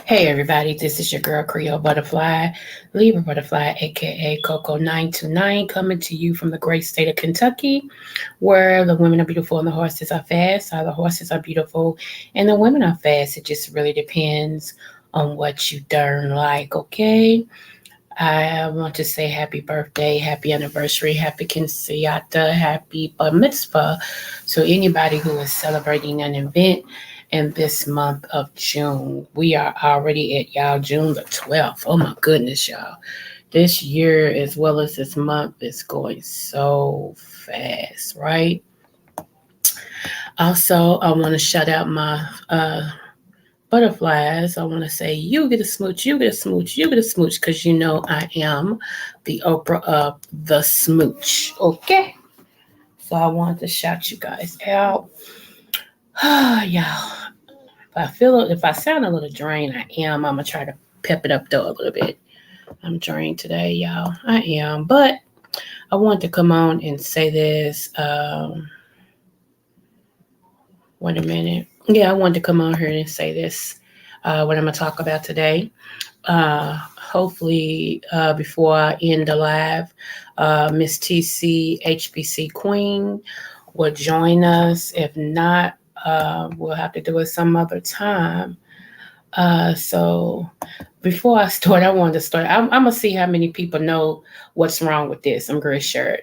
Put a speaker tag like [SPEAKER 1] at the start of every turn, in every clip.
[SPEAKER 1] Hey everybody, this is your girl Creole Butterfly, Libra Butterfly, aka Coco 929, coming to you from the great state of Kentucky, where the women are beautiful and the horses are fast. The horses are beautiful and the women are fast. It just really depends on what you darn like, okay? I want to say happy birthday, happy anniversary, happy quinceañera, happy bar mitzvah to anybody who is celebrating an event in this month of June. We are already at y'all June the 12th. Oh my goodness, y'all. This year as well as this month is going so fast, right? Also, I want to shout out my butterflies. I want to say, you get a smooch, you get a smooch, you get a smooch, because you know I am the Oprah of the smooch. Okay? So I wanted to shout you guys out. Y'all, if I sound a little drained, I am. I'm going to try to pep it up though a little bit. I'm drained today, y'all. I am. But I want to come on and say this. Wait a minute. Yeah, I wanted to come on here and say this. What I'm going to talk about today. Hopefully, before I end the live, Miss TC HBC Queen will join us. If not, we'll have to do it some other time. So before I start, I wanted to start. I'm going to see how many people know what's wrong with this. I'm very sure.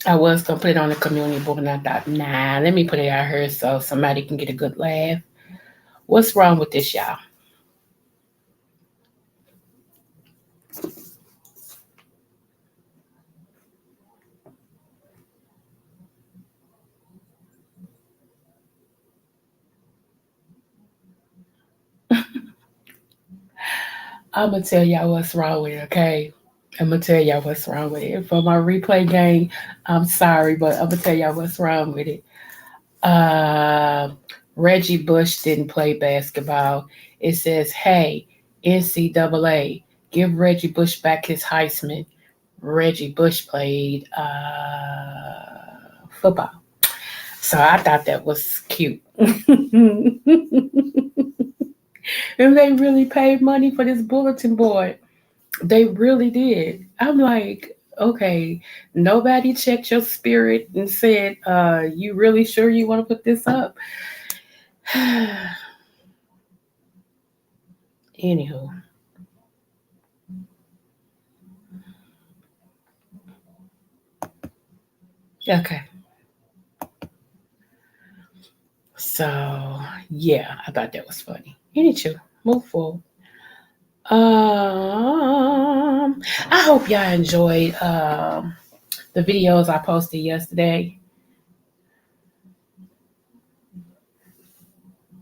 [SPEAKER 1] I was going to put it on the community board, and I thought, nah, let me put it out here so somebody can get a good laugh. What's wrong with this, y'all? I'm going to tell y'all what's wrong with it, okay? I'm going to tell y'all what's wrong with it. For my replay game, I'm sorry, but I'm going to tell y'all what's wrong with it. Uh, Reggie Bush didn't play basketball. It says, hey, NCAA, give Reggie Bush back his Heisman. Reggie Bush played football. So I thought that was cute. And they really paid money for this bulletin board. They really did. I'm like, okay, nobody checked your spirit and said, you really sure you want to put this up? Anywho. Okay. So yeah, I thought that was funny. Anywho, move forward. I hope y'all enjoyed the videos I posted yesterday.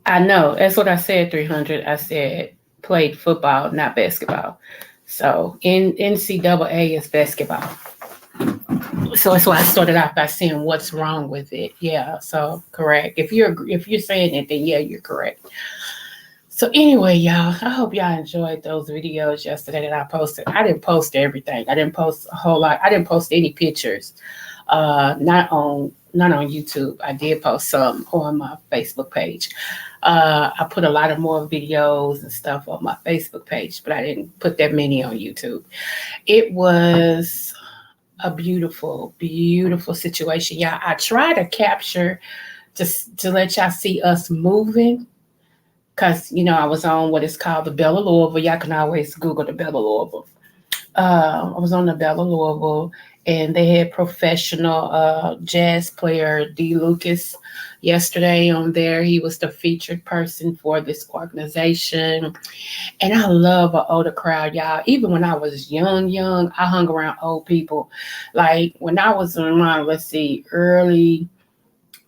[SPEAKER 1] I know that's what I said. 300. I said played football, not basketball. So in NCAA is basketball. So that's why I started off by saying what's wrong with it. Yeah. So correct. If you're saying it, then yeah, you're correct. So anyway, y'all, I hope y'all enjoyed those videos yesterday that I posted. I didn't post everything. I didn't post a whole lot. I didn't post any pictures. Not on YouTube. I did post some on my Facebook page. I put a lot of more videos and stuff on my Facebook page, but I didn't put that many on YouTube. It was a beautiful, beautiful situation. Yeah, I try to capture just to let y'all see us moving. Because, I was on what is called the Bella Louisville. Y'all can always Google the Bella Louisville. I was on the Bella Louisville, and they had professional jazz player D. Lucas yesterday on there. He was the featured person for this organization. And I love an older crowd, y'all. Even when I was young, I hung around old people. Like when I was around, let's see,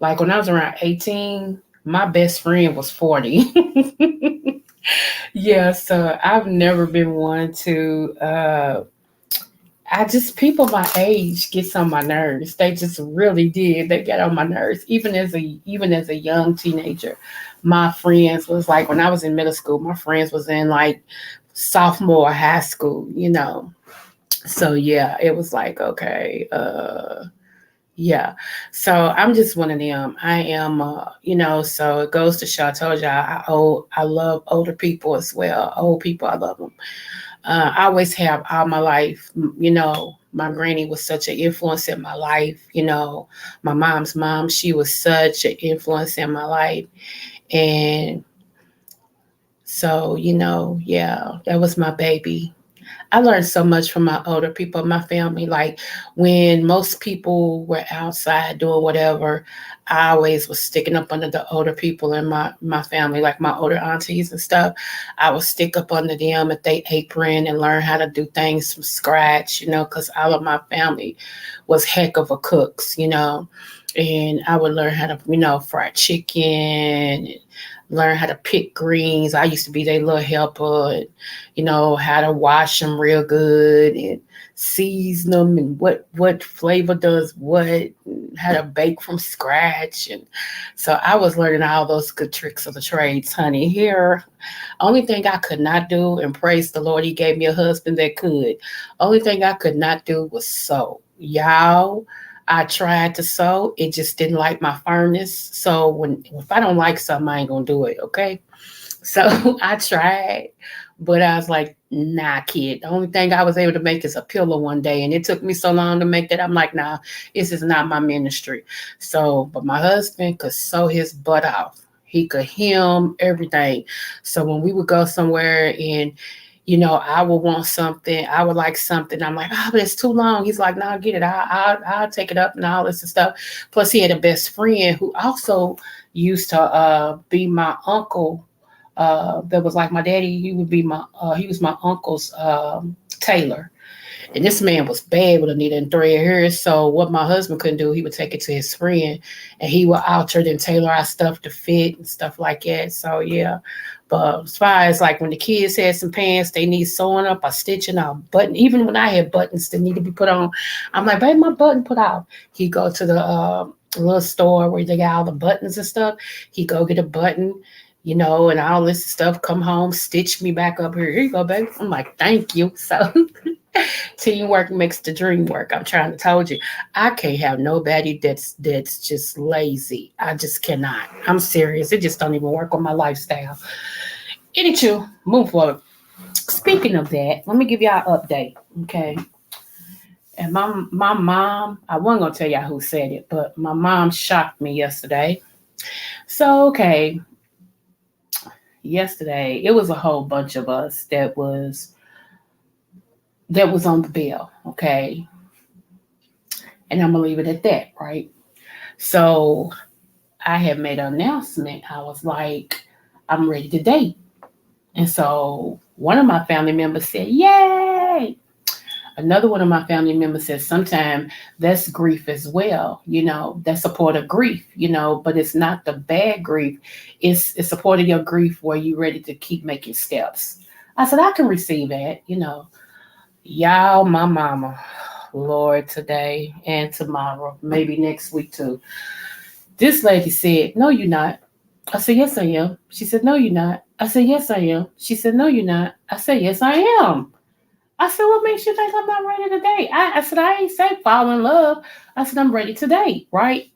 [SPEAKER 1] like when I was around 18, my best friend was 40. Yeah, so I've never been one to I just people my age gets on my nerves. They just really did. They get on my nerves. Even as a young teenager. My friends was like when I was in middle school, my friends was in like sophomore high school. So yeah, it was like, okay, yeah. So I'm just one of them. I am, so it goes to show. I told you I love older people as well. Old people, I love them. I always have all my life. My granny was such an influence in my life. My mom's mom, she was such an influence in my life. And so, yeah, that was my baby. I learned so much from my older people, my family. Like when most people were outside doing whatever, I always was sticking up under the older people in my family, like my older aunties and stuff. I would stick up under them at their apron and learn how to do things from scratch, because all of my family was heck of a cooks. And I would learn how to, fry chicken, learn how to pick greens. I used to be their little helper, and how to wash them real good and season them, and what flavor does what, and how to bake from scratch. And so I was learning all those good tricks of the trades, honey. Here, only thing I could not do, and praise the Lord, He gave me a husband that could. Only thing I could not do was sew, y'all. I tried to sew. It just didn't like my firmness. So if I don't like something, I ain't gonna do it. Okay. So I tried, but I was like, nah, kid. The only thing I was able to make is a pillow one day. And it took me so long to make that. I'm like, nah, this is not my ministry. So, but my husband could sew his butt off. He could hem everything. So when we would go somewhere and I would want something. I would like something. I'm like, but it's too long. He's like, no, get it. I'll take it up and all this and stuff. Plus, he had a best friend who also used to be my uncle. That was like my daddy. He was my uncle's tailor. And this man was bad with a needle and thread here. So what my husband couldn't do, he would take it to his friend and he would alter and tailor our stuff to fit and stuff like that. So yeah. But as far as like when the kids had some pants, they need sewing up or stitching or button. Even when I had buttons that need to be put on, I'm like, baby, my button put out. He go to the little store where they got all the buttons and stuff. He go get a button, and all this stuff, come home, stitch me back up here. Here you go, baby. I'm like, thank you. So teamwork makes the dream work. I'm trying to told you. I can't have nobody that's just lazy. I just cannot. I'm serious. It just don't even work on my lifestyle. Anywho, move forward. Speaking of that, let me give y'all an update. Okay. And my mom, I wasn't gonna tell y'all who said it, but my mom shocked me yesterday. So okay, yesterday it was a whole bunch of us that was on the bill, okay? And I'm gonna leave it at that, right? So I had made an announcement. I was like, I'm ready to date. And so one of my family members said, Yay! Another one of my family members said, sometimes that's grief as well, that's a part of grief, but it's not the bad grief. It's a part of your grief where you're ready to keep making steps. I said, I can receive that. Y'all, my mama, Lord, today and tomorrow, maybe next week too. This lady said, No, you're not. I said, Yes, I am. She said, No, you're not. I said, Yes, I am. She said, No, you're not. I said, Yes, I am. I said, What makes you think I'm not ready to date? I said, I ain't say fall in love. I said, I'm ready to date, right?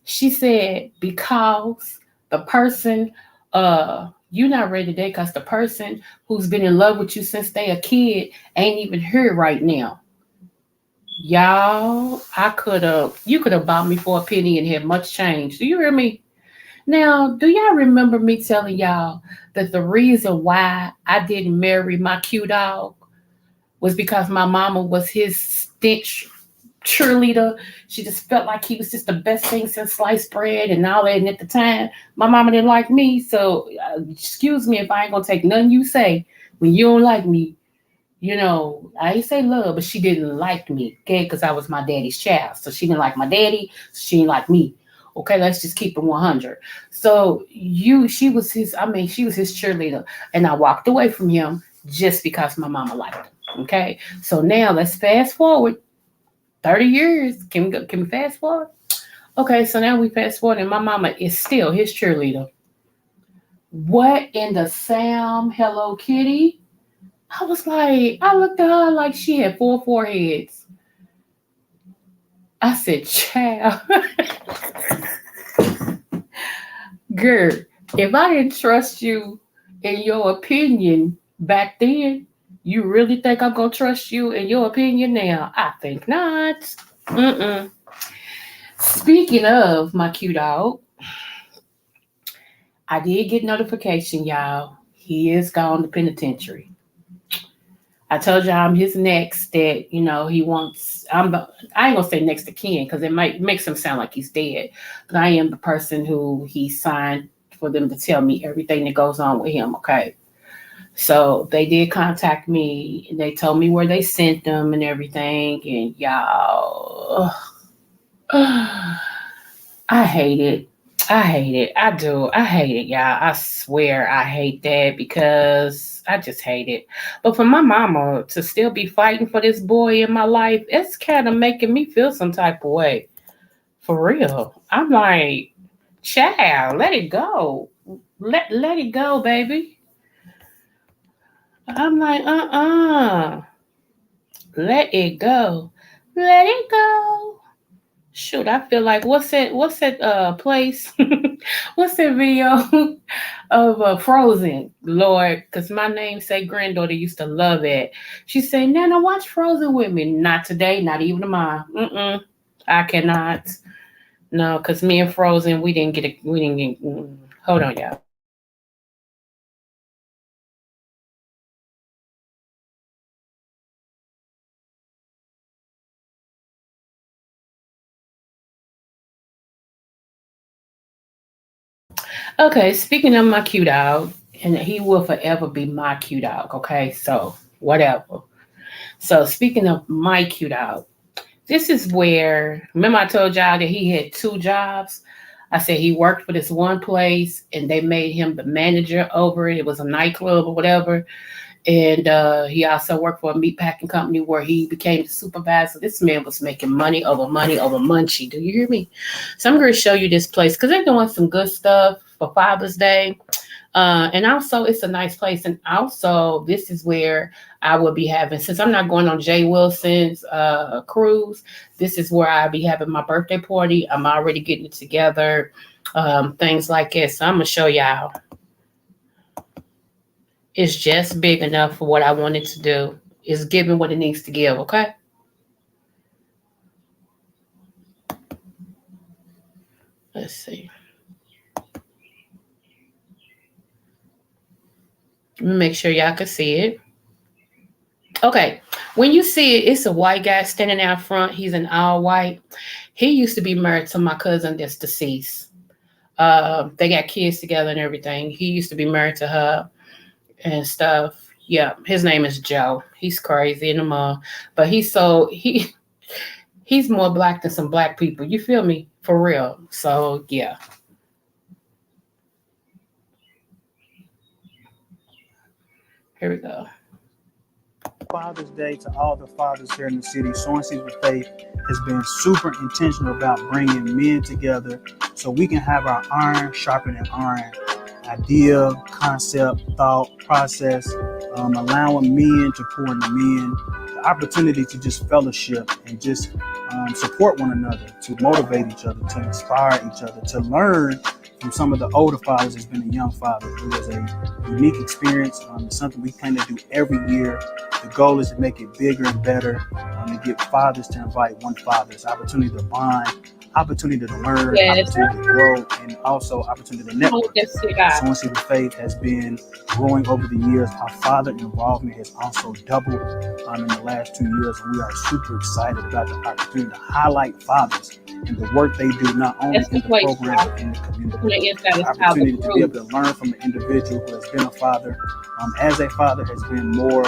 [SPEAKER 1] She said, Because the person, you're not ready to date because the person who's been in love with you since they a kid ain't even here right now. Y'all, you could have bought me for a penny and had much change. Do you hear me? Now, do y'all remember me telling y'all that the reason why I didn't marry my cute dog was because my mama was his stench cheerleader. She just felt like he was just the best thing since sliced bread and all that. And at the time, my mama didn't like me. So, excuse me if I ain't gonna take nothing you say when you don't like me. I ain't say love, but she didn't like me, okay? Because I was my daddy's child. So she didn't like my daddy. So she didn't like me. Okay, let's just keep it 100. So she was his cheerleader. And I walked away from him just because my mama liked him. Okay, so now let's fast forward 30 years. Can we fast forward? Okay, so now we fast forward, and my mama is still his cheerleader. What in the Sam Hello Kitty? I looked at her like she had four foreheads. I said, child, girl, if I didn't trust you in your opinion back then, you really think I'm going to trust you in your opinion now? I think not. Mm-mm. Speaking of my cute dog, I did get notification, y'all. He is gone to penitentiary. I told you I'm his next that, he wants, I ain't gonna say next to kin because it might makes him sound like he's dead, but I am the person who he signed for them to tell me everything that goes on with him, okay? So they did contact me and they told me where they sent them and everything, and y'all, I hate it. I hate it. I do. I hate it, y'all. I swear I hate that because I just hate it. But for my mama to still be fighting for this boy in my life, it's kind of making me feel some type of way. For real. I'm like, child, let it go. Let it go, baby. I'm like, let it go. Let it go. Shoot, I feel like what's that place? What's that video of Frozen? Lord, because my namesake granddaughter used to love it. She said, Nana, watch Frozen with me. Not today, not even tomorrow. I cannot. No, because me and Frozen, we didn't get. Hold on, y'all. Okay, speaking of my cute dog, and he will forever be my cute dog. Okay, so whatever. So speaking of my cute dog, this is where, remember I told y'all that he had two jobs? I said he worked for this one place and they made him the manager over it. It was a nightclub or whatever. And he also worked for a meatpacking company where he became the supervisor. This man was making money over munchie. Do you hear me? So I'm going to show you this place because they're doing some good stuff for Father's Day. And also, it's a nice place. And also, this is where I will be having, since I'm not going on Jay Wilson's cruise, this is where I'll be having my birthday party. I'm already getting it together, things like that. So I'm going to show y'all. It's just big enough for what I wanted to do. It's giving what it needs to give, okay? Let's see. Let me make sure y'all can see it. Okay. When you see it, it's a white guy standing out front. He's an all white. He used to be married to my cousin that's deceased. They got kids together and everything. He used to be married to her and stuff. Yeah, his name is Joe. He's crazy in the mud, but he's more black than some black people. You feel me? For real. So yeah, here we go.
[SPEAKER 2] Father's Day to all the fathers here in the city. Sowing Seeds with Faith has been super intentional about bringing men together so we can have our iron sharpening iron idea, concept, thought, process, allowing men to pour into men, the opportunity to just fellowship and just support one another, to motivate each other, to inspire each other, to learn from some of the older fathers that's been a young father. It was a unique experience. It's something we plan to do every year. The goal is to make it bigger and better, to get fathers to invite one father. It's opportunity to bond, opportunity to learn,
[SPEAKER 1] Yes.
[SPEAKER 2] opportunity to grow, and also opportunity to network. Sowing Seeds with Faith has been growing over the years. Our father involvement has also doubled in the last 2 years, and we are super excited about the opportunity to highlight fathers and the work they do, not only in the program but in the community. The opportunity to be able to learn from an individual who has been a father, as a father, has been more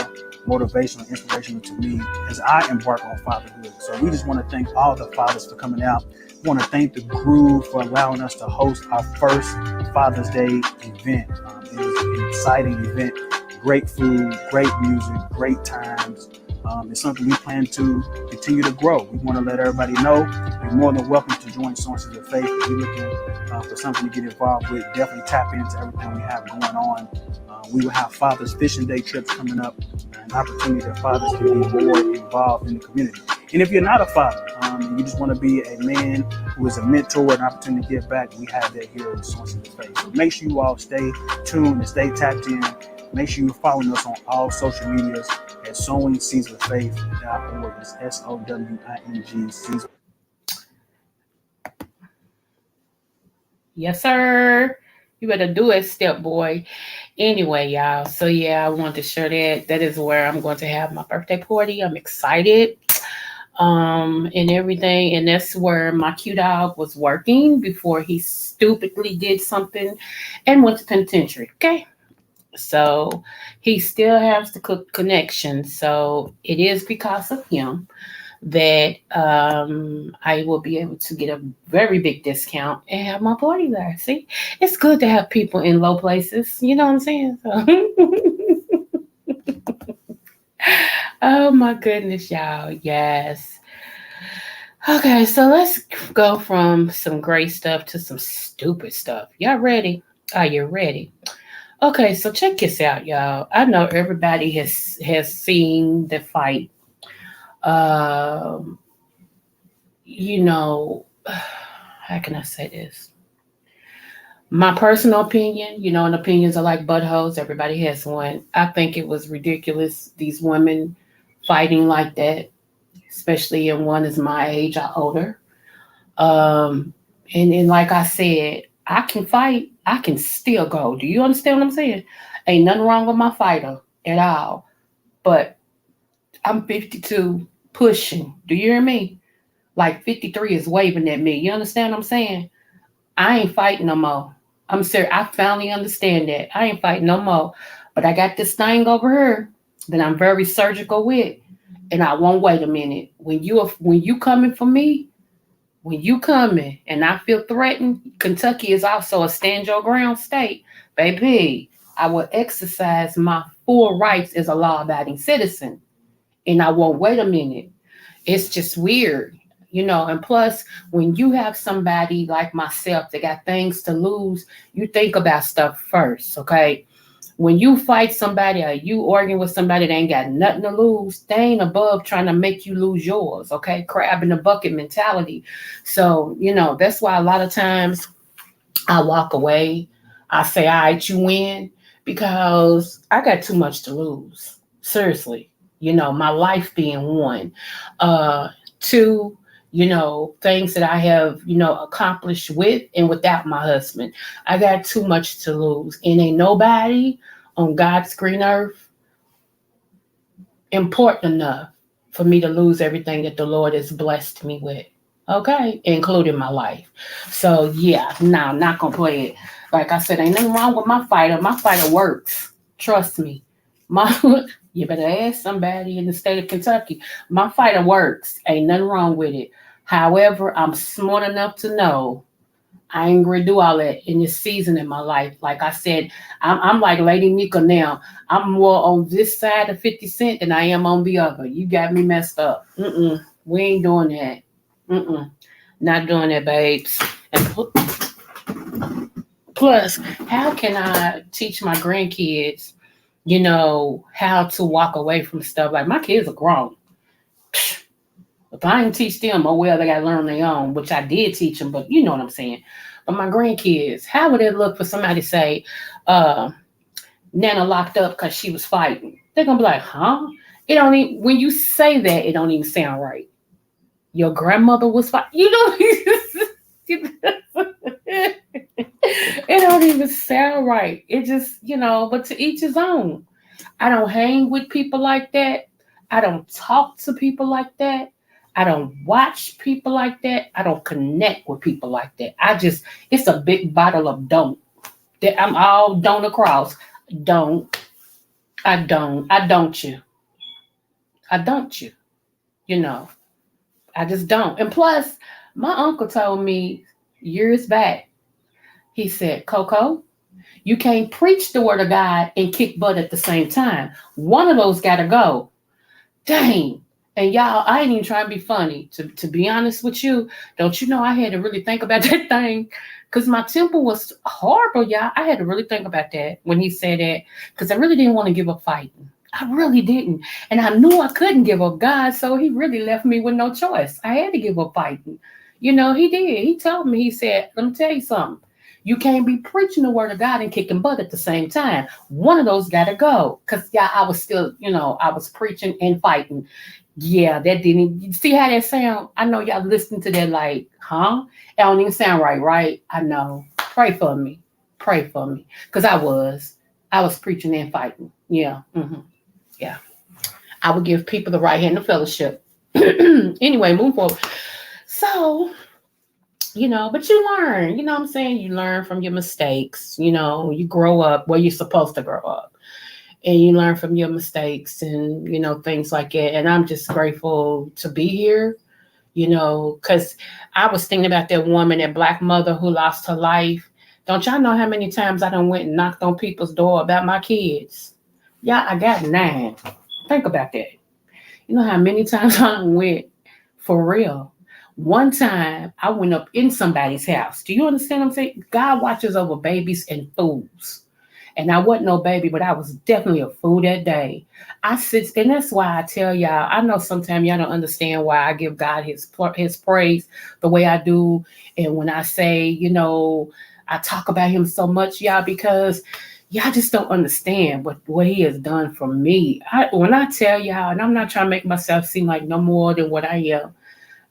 [SPEAKER 2] motivational, inspirational to me as I embark on fatherhood. So we just want to thank all the fathers for coming out. We want to thank the Groove for allowing us to host our first Father's Day event. It was an exciting event, great food, great music, great times. It's something we plan to continue to grow. We want to let everybody know you're more than welcome to join Sowing Seeds of Faith. If you're looking for something to get involved with, definitely tap into everything we have going on. We will have Father's Fishing Day trips coming up, an opportunity that fathers can be more involved in the community. And if you're not a father, and you just want to be a man who is a mentor, an opportunity to give back, we have that here on Sowing Seeds of Faith. So make sure you all stay tuned and stay tapped in. Make sure you're following us on all social medias at sowingseedswithfaith.org. It's SOWING Seeds.
[SPEAKER 1] Yes, sir. You better do it, step boy. Anyway, y'all. So yeah, I want to share that. That is where I'm going to have my birthday party. I'm excited. And everything. And that's where my cute dog was working before he stupidly did something and went to penitentiary. Okay. So he still has the connection. So it is because of him that I will be able to get a very big discount and have my party there. See, it's good to have people in low places. You know what I'm saying? So oh my goodness, y'all. Yes. Okay, so let's go from some great stuff to some stupid stuff. Y'all ready? Are you ready? Okay, so check this out, y'all. I know everybody has seen the fight. Um, you know, how can I say this? My personal opinion, and opinions are like buttholes. Everybody has one. I think it was ridiculous. These women fighting like that, especially in one is my age or older. Um, and like I said, I can fight. I can still go. Do you understand what I'm saying? Ain't nothing wrong with my fighter at all. But I'm 52 pushing. Do you hear me? Like 53 is waving at me. You understand what I'm saying? I ain't fighting no more. I'm serious. I finally understand that. I ain't fighting no more. But I got this thing over here that I'm very surgical with. And I won't wait a minute. When you coming for me, when you coming and I feel threatened, Kentucky is also a stand your ground state. Baby, I will exercise my full rights as a law-abiding citizen. And I won't wait a minute. It's just weird, and plus when you have somebody like myself that got things to lose, you think about stuff first. Okay, when you fight somebody or you arguing with somebody that ain't got nothing to lose, they ain't above trying to make you lose yours. Okay, crab in the bucket mentality. So that's why a lot of times I walk away. I say, all right, you win, because I got too much to lose. Seriously. My life being one. Two, things that I have, accomplished with and without my husband. I got too much to lose. And ain't nobody on God's green earth important enough for me to lose everything that the Lord has blessed me with. Okay, including my life. So yeah, now not gonna play it. Like I said, ain't nothing wrong with my fighter. My fighter works. Trust me. My you better ask somebody in the state of Kentucky. My fighter works. Ain't nothing wrong with it. However, I'm smart enough to know I ain't gonna do all that in this season in my life. Like I said, I'm like Lady Nika now. I'm more on this side of 50 Cent than I am on the other. You got me messed up. We ain't doing that. Not doing that, babes. And plus, how can I teach my grandkids, how to walk away from stuff? Like my kids are grown. If I didn't teach them, oh well, they got to learn their own, which I did teach them, but you know what I'm saying. But my grandkids, how would it look for somebody to say, Nana locked up because she was fighting? They're gonna be like, huh? It don't even when you say that, it don't even sound right. Your grandmother was fighting. It don't even sound right. It just, but to each his own. I don't hang with people like that. I don't talk to people like that. I don't watch people like that. I don't connect with people like that. It's a big bottle of don't. That I'm all don't across. Don't. I don't. I don't you. I don't you. I just don't. And plus, my uncle told me years back, he said, Coco, you can't preach the word of God and kick butt at the same time. One of those got to go. Dang. And y'all, I ain't even trying to be funny. To be honest with you, don't you know I had to really think about that thing? Because my temper was horrible, y'all. I had to really think about that when he said that. Because I really didn't want to give up fighting. I really didn't. And I knew I couldn't give up God, so he really left me with no choice. I had to give up fighting. He did. He told me, he said, let me tell you something. You can't be preaching the word of God and kicking butt at the same time. One of those got to go. Because, yeah, I was still, I was preaching and fighting. Yeah, that didn't. You see how that sound? I know y'all listening to that like, huh? It don't even sound right? I know. Pray for me. Pray for me. Because I was preaching and fighting. Yeah. Yeah. I would give people the right hand of fellowship. Anyway, move forward. So, but you learn, what I'm saying? You learn from your mistakes. You grow up where you're supposed to grow up. And you learn from your mistakes and, things like that. And I'm just grateful to be here, because I was thinking about that woman, that Black mother who lost her life. Don't y'all know how many times I done went and knocked on people's door about my kids? Yeah, I got 9. Think about that. You know how many times I went for real? One time I went up in somebody's house. Do you understand what I'm saying? God watches over babies and fools. And I wasn't no baby, but I was definitely a fool that day. And that's why I tell y'all, I know sometimes y'all don't understand why I give God his praise the way I do. And when I say, I talk about him so much, y'all, because y'all just don't understand what he has done for me. When I tell y'all, and I'm not trying to make myself seem like no more than what I am,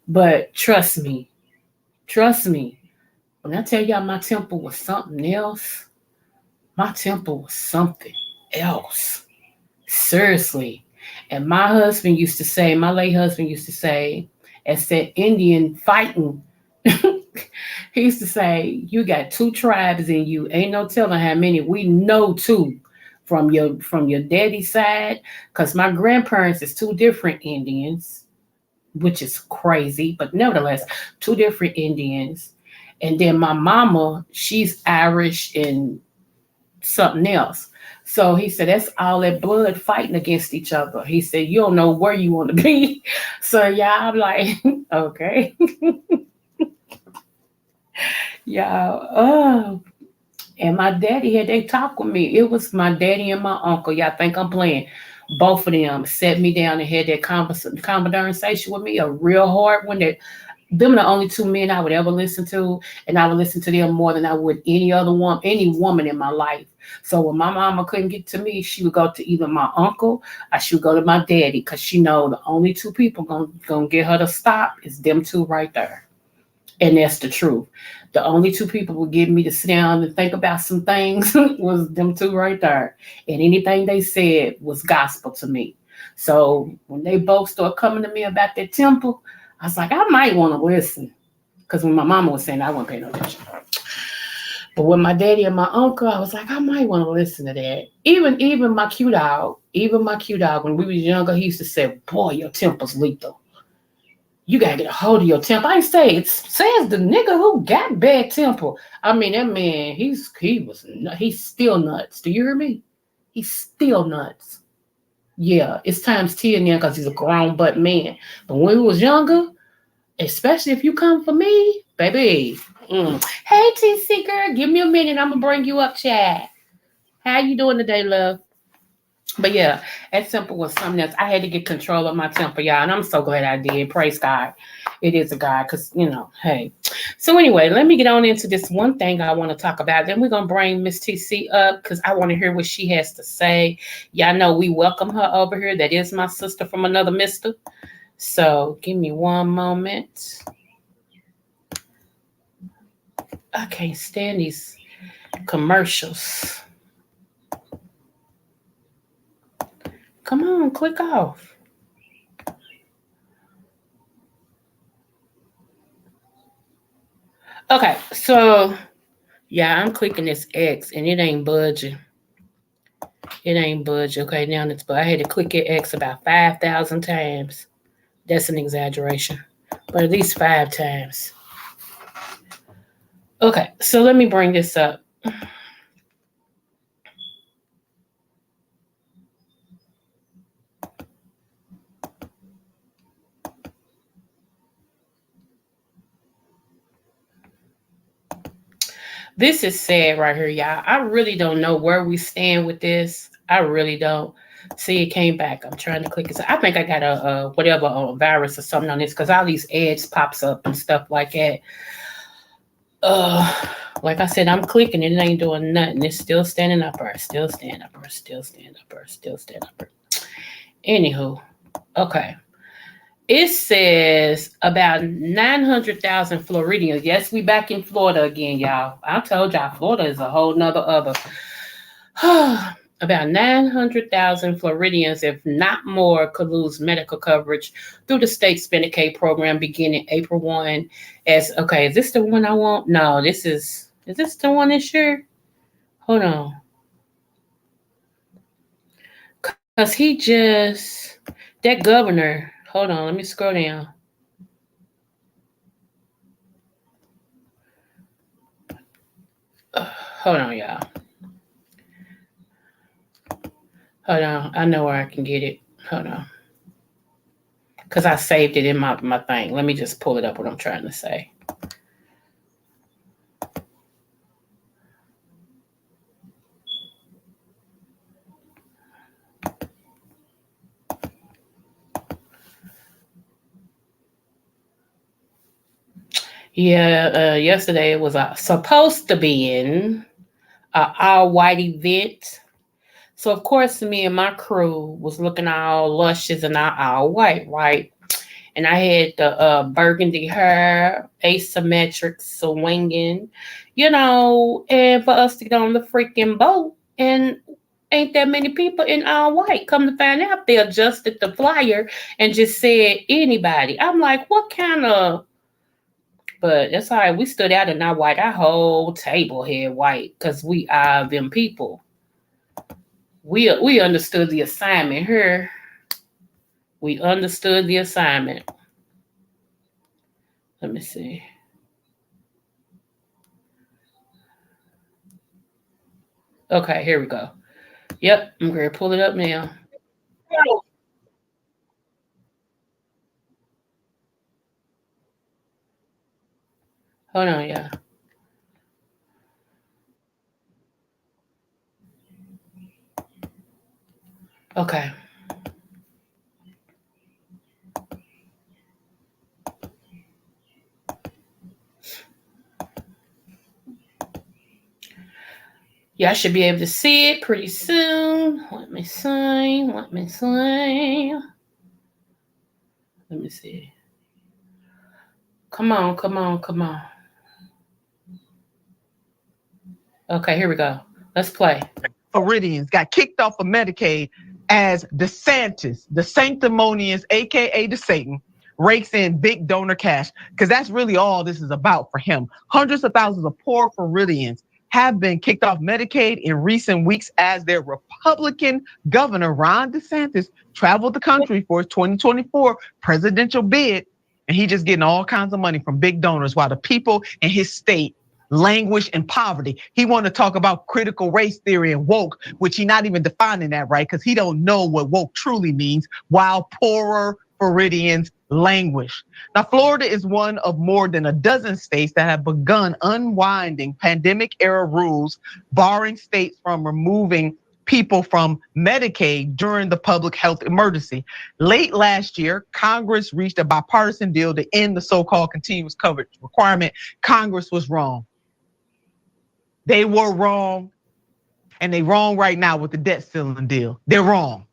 [SPEAKER 1] but trust me, when I tell y'all my temple was something else, my temple was something else. Seriously. And my late husband used to say, as that Indian fighting, he used to say, you got 2 tribes in you. Ain't no telling how many. We know 2 from your daddy's side, because my grandparents is 2 different Indians, which is crazy, but nevertheless, 2 different Indians. And then my mama, she's Irish and something else. So he said, that's all that blood fighting against each other. He said, you don't know where you want to be. So yeah, I'm like, okay. Yeah. And my daddy they talk with me. It was my daddy and my uncle. Y'all think I'm playing? Both of them sat me down and had that conversation with me, a real hard one. Them are the only 2 men I would ever listen to, and I would listen to them more than I would any woman in my life. So when my mama couldn't get to me, she would go to either my uncle or she would go to my daddy, because she know the only 2 people gonna get her to stop is them 2 right there. And that's the truth. The only two people who get me to sit down and think about some things was them two right there. And anything they said was gospel to me. So when they both started coming to me about their temple, I was like, I might want to listen. Because when my mama was saying, I wasn't paying no attention. But with my daddy and my uncle, I was like, I might want to listen to that. Even my cute dog, when we was younger, he used to say, boy, your temple's lethal. You gotta get a hold of your temple. I ain't say it says the nigga who got bad temple. I mean that man, he's still nuts. Do you hear me? He's still nuts. Yeah, it's times 10 now because he's a grown butt man. But when he was younger, especially if you come for me, baby. Hey TC girl, give me a minute. I'm gonna bring you up, Chad. How you doing today, love? But yeah, that simple was something else. I had to get control of my temper, y'all, and I'm so glad I did. Praise God. It is a God, because, hey. So anyway, let me get on into this one thing I want to talk about. Then we're going to bring Miss TC up because I want to hear what she has to say. Y'all know we welcome her over here. That is my sister from another mister. So give me one moment. I can't stand these commercials. Come on, click off. Okay, so yeah, I'm clicking this X and it ain't budging. It ain't budging. Okay, now it's but I had to click it X about 5,000 times. That's an exaggeration, but at least 5 times. Okay, so let me bring this up. This is sad right here, y'all. I really don't know where we stand with this. I really don't. See, it came back. I'm trying to click it. I think I got a virus or something on this because all these ads pops up and stuff like that. Like I said, I'm clicking and it ain't doing nothing. It's still standing up or still stand up or still stand up or still stand up. Anywho, okay. It says about 900,000 Floridians. Yes, we back in Florida again, y'all. I told y'all Florida is a whole nother other. About 900,000 Floridians, if not more, could lose medical coverage through the state's Medicaid program beginning April 1. Is this the one I want? No, is this the one this year? Hold on. Because that governor, hold on, let me scroll down. Hold on, y'all. Hold on. I know where I can get it. Hold on. Because I saved it in my thing. Let me just pull it up what I'm trying to say. Yeah, yesterday it was supposed to be an all-white event. So, of course, me and my crew was looking all luscious and all white, right? And I had the burgundy hair, asymmetric swinging, and for us to get on the freaking boat. And ain't that many people in all white. Come to find out, they adjusted the flyer and just said anybody. I'm like, what kind of... But that's all right. We stood out in our white. Our whole table had white because we are them people. We understood the assignment here. We understood the assignment. Let me see. Okay, here we go. Yep, I'm going to pull it up now. Hold on, y'all. Okay. Y'all should be able to see it pretty soon. Let me see. Let me see. Let me see. Come on. Okay, here we go. Let's play.
[SPEAKER 3] Floridians got kicked off of Medicaid as DeSantis, the sanctimonious, aka the Satan, rakes in big donor cash, because that's really all this is about for him. Hundreds of thousands of poor Floridians have been kicked off Medicaid in recent weeks as their Republican governor, Ron DeSantis, traveled the country for his 2024 presidential bid. And he just getting all kinds of money from big donors while the people in his state languish in poverty. He want to talk about critical race theory and woke, which he not even defining that right, because he don't know what woke truly means, while poorer Floridians languish. Now, Florida is one of more than a dozen states that have begun unwinding pandemic era rules, barring states from removing people from Medicaid during the public health emergency. Late last year, Congress reached a bipartisan deal to end the so-called continuous coverage requirement. Congress was wrong. They were wrong, and they wrong right now with the debt ceiling deal. They're wrong.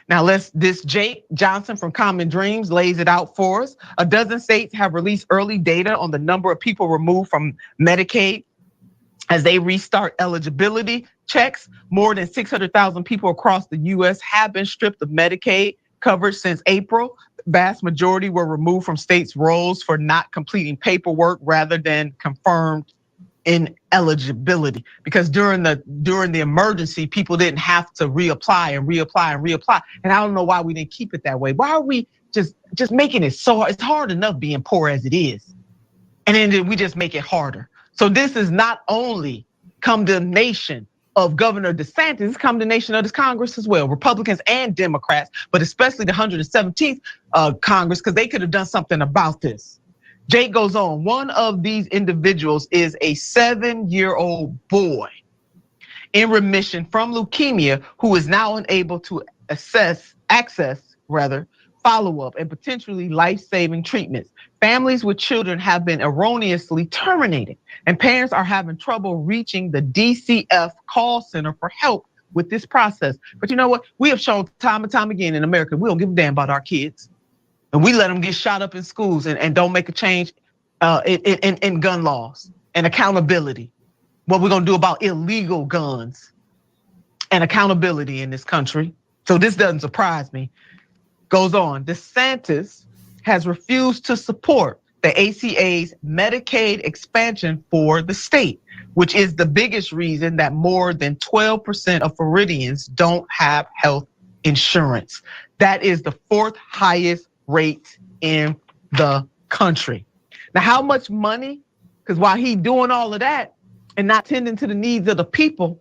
[SPEAKER 3] Now this Jake Johnson from Common Dreams lays it out for us. A dozen states have released early data on the number of people removed from Medicaid as they restart eligibility checks. More than 600,000 people across the US have been stripped of Medicaid coverage since April. The vast majority were removed from states' rolls for not completing paperwork rather than confirmed ineligibility, because during the emergency, people didn't have to reapply. And I don't know why we didn't keep it that way. Why are we just making it so hard? It's hard enough being poor as it is, and then we just make it harder. So this is not only condemnation of Governor DeSantis, it's condemnation of this Congress as well, Republicans and Democrats, but especially the 117th Congress, because they could have done something about this. Jake goes on, one of these individuals is a 7-year-old boy in remission from leukemia who is now unable to access follow-up and potentially life-saving treatments. Families with children have been erroneously terminated, and parents are having trouble reaching the DCF call center for help with this process. But you know what? We have shown time and time again in America, we don't give a damn about our kids. And we let them get shot up in schools and don't make a change in gun laws and accountability. What we're gonna do about illegal guns and accountability in this country. So this doesn't surprise me. Goes on, DeSantis has refused to support the ACA's Medicaid expansion for the state, which is the biggest reason that more than 12% of Floridians don't have health insurance. That is the 4th highest rate in the country. Now, how much money? Because while he doing all of that and not tending to the needs of the people,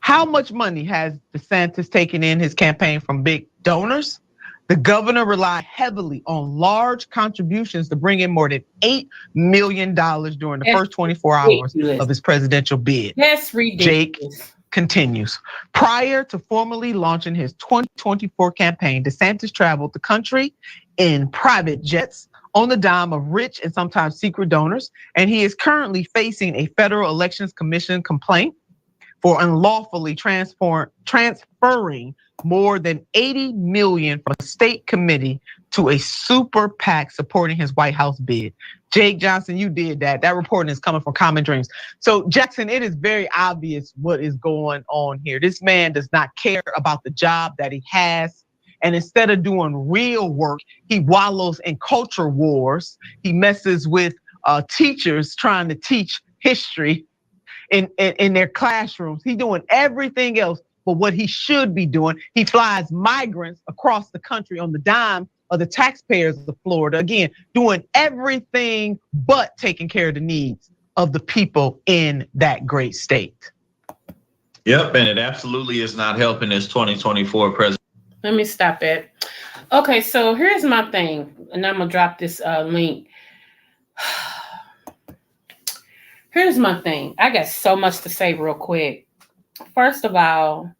[SPEAKER 3] how much money has DeSantis taken in his campaign from big donors? The governor relied heavily on large contributions to bring in more than $8 million during the first 24 hours of his presidential bid.
[SPEAKER 1] That's ridiculous.
[SPEAKER 3] Jake continues. Prior to formally launching his 2024 campaign, DeSantis traveled the country in private jets on the dime of rich and sometimes secret donors, and he is currently facing a Federal Elections Commission complaint for unlawfully transferring more than $80 million from a state committee to a super PAC supporting his White House bid. Jake Johnson, you did that. That reporting is coming from Common Dreams. So Jackson, it is very obvious what is going on here. This man does not care about the job that he has. And instead of doing real work, he wallows in culture wars. He messes with teachers trying to teach history in their classrooms. He's doing everything else but what he should be doing. He flies migrants across the country on the dime of the taxpayers of Florida. Again, doing everything but taking care of the needs of the people in that great state.
[SPEAKER 4] Yep, and it absolutely is not helping this 2024 president.
[SPEAKER 1] Let me stop it. Okay, so here's my thing, and I'm gonna drop this link. Here's my thing. I got so much to say real quick. First of all,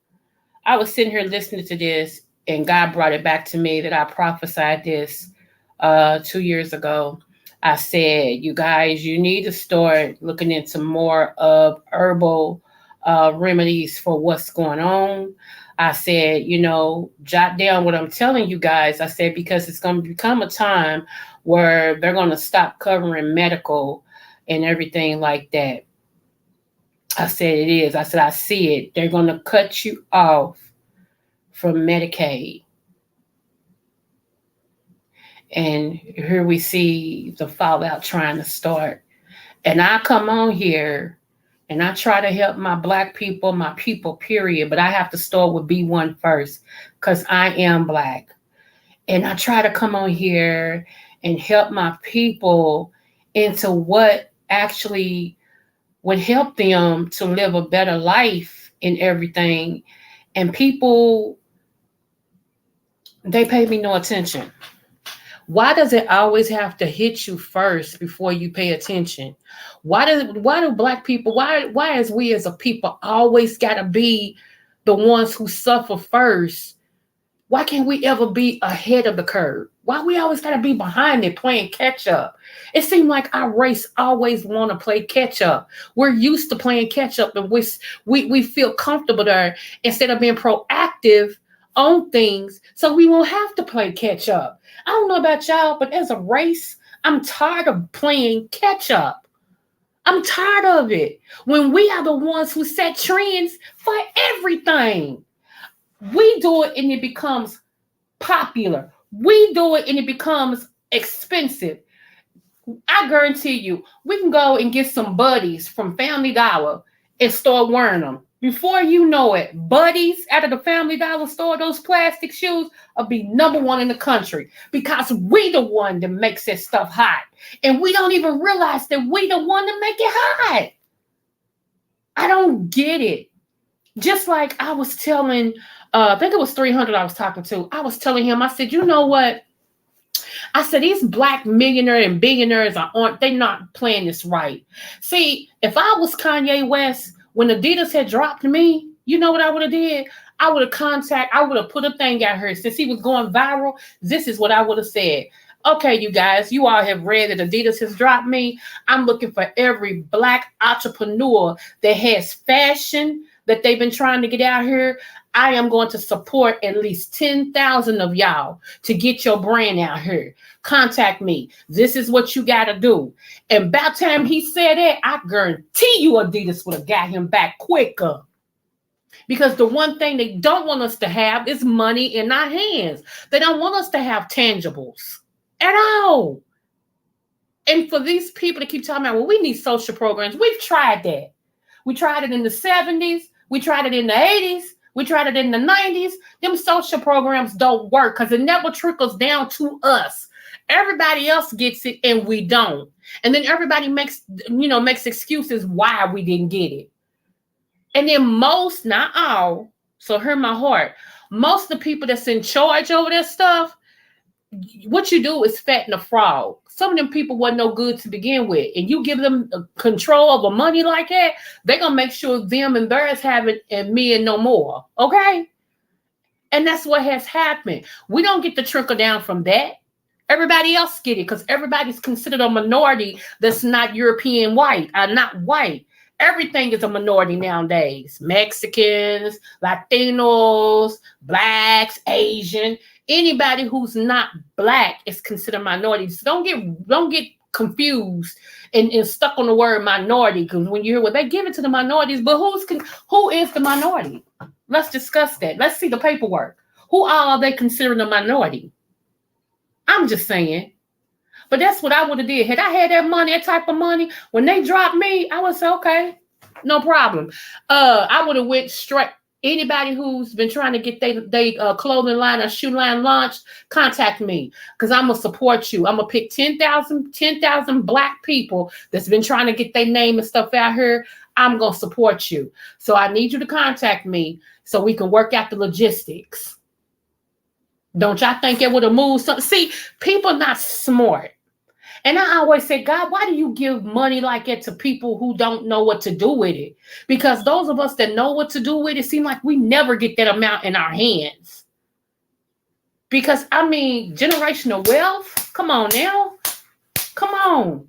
[SPEAKER 1] I was sitting here listening to this, and God brought it back to me that I prophesied this 2 years ago. I said, you guys, you need to start looking into more of herbal remedies for what's going on. I said, jot down what I'm telling you guys. I said, because it's going to become a time where they're going to stop covering medical and everything like that. I said, it is. I said, I see it. They're going to cut you off from Medicaid. And here we see the fallout trying to start. And I come on here and I try to help my Black people, my people, period. But I have to start with B1 first because I am Black. And I try to come on here and help my people into what actually would help them to live a better life and everything. And people, they pay me no attention. Why does it always have to hit you first before you pay attention? Why do Black people, why is we as a people always gotta be the ones who suffer first? Why can't we ever be ahead of the curve? Why we always gotta be behind it playing catch up? It seems like our race always want to play catch up. We're used to playing catch up, and we feel comfortable there instead of being proactive on things, so we won't have to play catch up. I don't know about y'all, but as a race, I'm tired of playing catch up. I'm tired of it. When we are the ones who set trends for everything, we do it and it becomes popular. We do it and it becomes expensive. I guarantee you, we can go and get some buddies from Family Dollar and start wearing them. Before you know it, buddies out of the Family Dollar store, those plastic shoes will be #1 in the country because we the one that makes that stuff hot. And we don't even realize that we the one that make it hot. I don't get it. Just like I was telling, I think it was 300 I was talking to. I was telling him, I said, you know what? I said, these Black millionaires and billionaires they're not playing this right. See, if I was Kanye West, when Adidas had dropped me, you know what I would have did? I would have put a thing out here. Since he was going viral, this is what I would have said. Okay, you guys, you all have read that Adidas has dropped me. I'm looking for every Black entrepreneur that has fashion that they've been trying to get out here. I am going to support at least 10,000 of y'all to get your brand out here. Contact me. This is what you got to do. And about time he said that, I guarantee you Adidas would have got him back quicker. Because the one thing they don't want us to have is money in our hands. They don't want us to have tangibles at all. And for these people to keep talking about, well, we need social programs. We've tried that. We tried it in the 70s. We tried it in the 80s. We tried it in the 90s. Them social programs don't work because it never trickles down to us. Everybody else gets it and we don't. And then everybody makes excuses why we didn't get it. And then most, not all, so hear my heart, most of the people that's in charge over that stuff, what you do is fatten a frog. Some of them people wasn't no good to begin with. And you give them control over money like that, they're going to make sure them and theirs have it and me and no more. Okay? And that's what has happened. We don't get the trickle down from that. Everybody else get it because everybody's considered a minority that's not European white, not white. Everything is a minority nowadays. Mexicans, Latinos, Blacks, Asian. Anybody who's not Black is considered minority. So don't get confused and stuck on the word minority, because when you hear, well, they give it to the minorities, but who is the minority? Let's discuss that. Let's see the paperwork. Who are they considering a minority? I'm just saying. But that's what I would have did. Had I had that money, that type of money, when they dropped me, I would say, okay, no problem. I would have went straight. Anybody who's been trying to get their clothing line or shoe line launched, contact me because I'm going to support you. I'm going to pick 10,000 Black people that's been trying to get their name and stuff out here. I'm going to support you. So I need you to contact me so we can work out the logistics. Don't y'all think it would have moved something? See, people not smart. And I always say, God, why do you give money like that to people who don't know what to do with it? Because those of us that know what to do with it seem like we never get that amount in our hands. Because, I mean, generational wealth, come on now. Come on.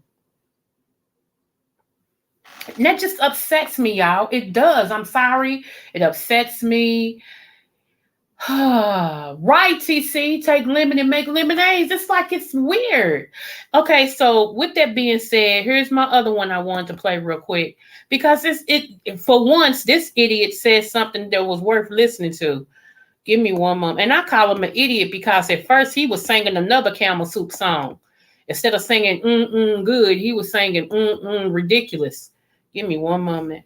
[SPEAKER 1] And that just upsets me, y'all. It does. I'm sorry. It upsets me. Right, TC, take lemon and make lemonades. It's like it's weird. Okay, so with that being said, here's my other one I wanted to play real quick because it for once this idiot said something that was worth listening to. Give me one moment, and I call him an idiot because at first he was singing another Camel Soup song instead of singing good. He was singing ridiculous. Give me one moment.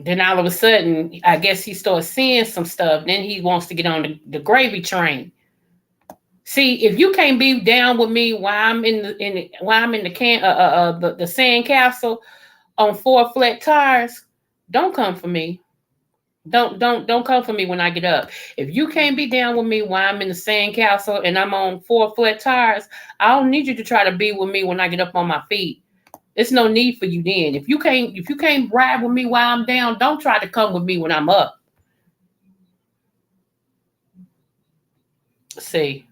[SPEAKER 1] Then all of a sudden, I guess he starts seeing some stuff. Then he wants to get on the gravy train. See, if you can't be down with me while I'm while I'm in the sand castle on 4 flat tires, don't come for me. Don't come for me when I get up. If you can't be down with me while I'm in the sand castle and I'm on 4 flat tires, I don't need you to try to be with me when I get up on my feet. There's no need for you then. If you can't ride with me while I'm down, don't try to come with me when I'm up. See.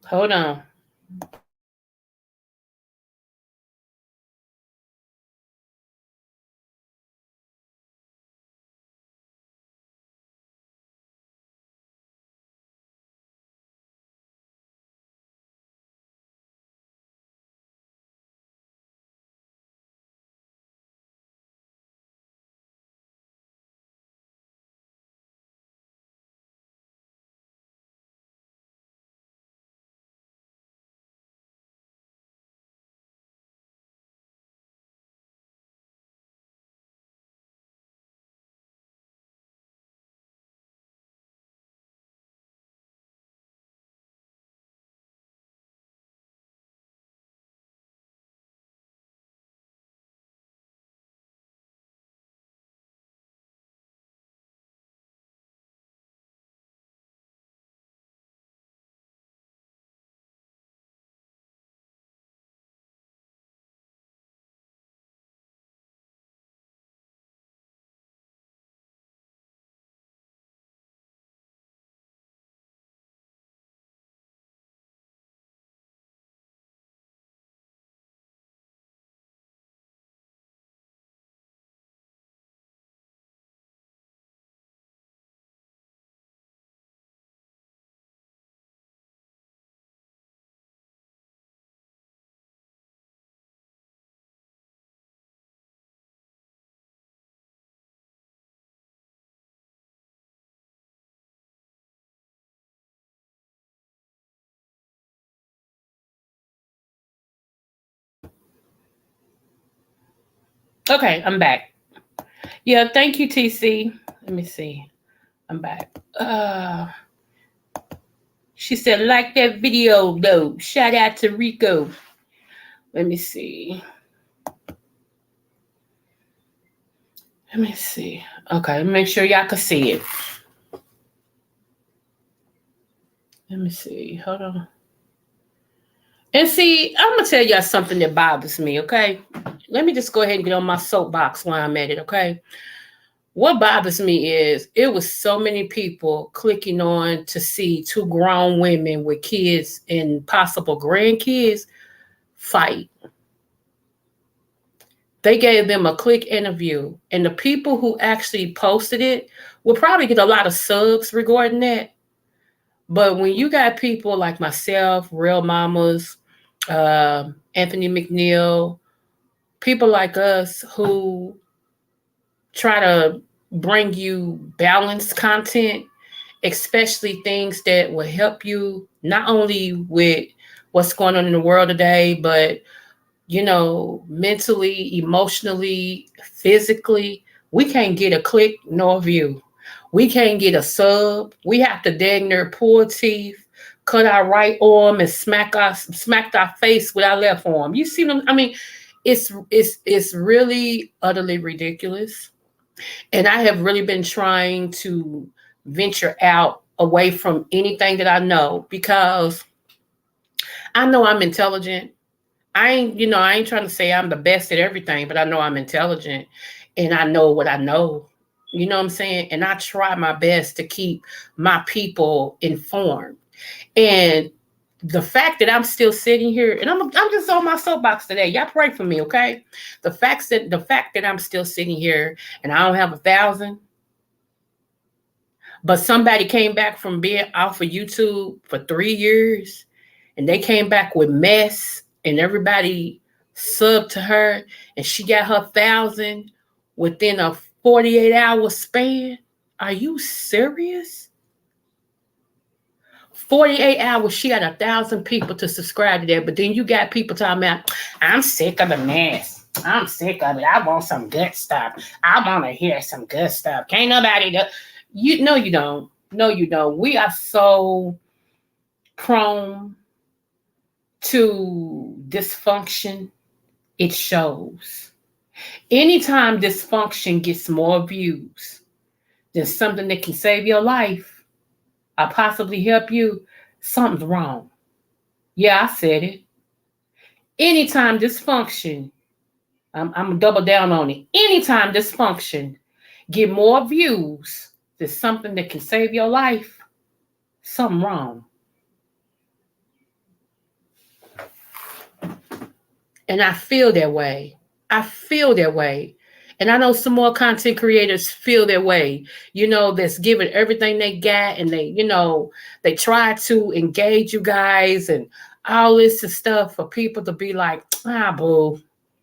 [SPEAKER 1] Hold on. Okay, I'm back. Yeah, thank you, TC. Let me see. I'm back. She said, like that video though. Shout out to Rico. Let me see. Let me see. Okay, make sure y'all can see it. Let me see. Hold on. And see, I'm gonna tell y'all something that bothers me, okay? Let me just go ahead and get on my soapbox while I'm at it, okay? What bothers me is it was so many people clicking on to see 2 grown women with kids and possible grandkids fight. They gave them a quick interview, and the people who actually posted it will probably get a lot of subs regarding that. But when you got people like myself, Real Mamas, Anthony McNeil, people like us who try to bring you balanced content, especially things that will help you not only with what's going on in the world today, but mentally, emotionally, physically, we can't get a click nor a view. We can't get a sub. We have to dang near pull teeth, cut our right arm, and smacked our face with our left arm. You see them? I mean, it's really utterly ridiculous. And I have really been trying to venture out away from anything that I know because I know I'm intelligent. I ain't trying to say I'm the best at everything, but I know I'm intelligent and I know what I know. You know what I'm saying? And I try my best to keep my people informed. And the fact that I'm still sitting here, and I'm just on my soapbox today. Y'all pray for me, okay? The fact that I'm still sitting here and I don't have 1,000, but somebody came back from being off of YouTube for 3 years, and they came back with mess, and everybody subbed to her, and she got her 1,000 within a 48-hour span. Are you serious? 48 hours, she got 1,000 people to subscribe to that. But then you got people talking about, I'm sick of the mess. I'm sick of it. I want some good stuff. I want to hear some good stuff. Can't nobody do. You know you don't. No, you don't. We are so prone to dysfunction. It shows. Anytime dysfunction gets more views than something that can save your life, I possibly help you, something's wrong. Yeah, I said it. Anytime dysfunction, I'm gonna double down on it. Anytime dysfunction get more views than something that can save your life, something wrong. And I feel that way. I feel that way. And I know some more content creators feel that way, that's giving everything they got, and they try to engage you guys and all this and stuff for people to be like, boo.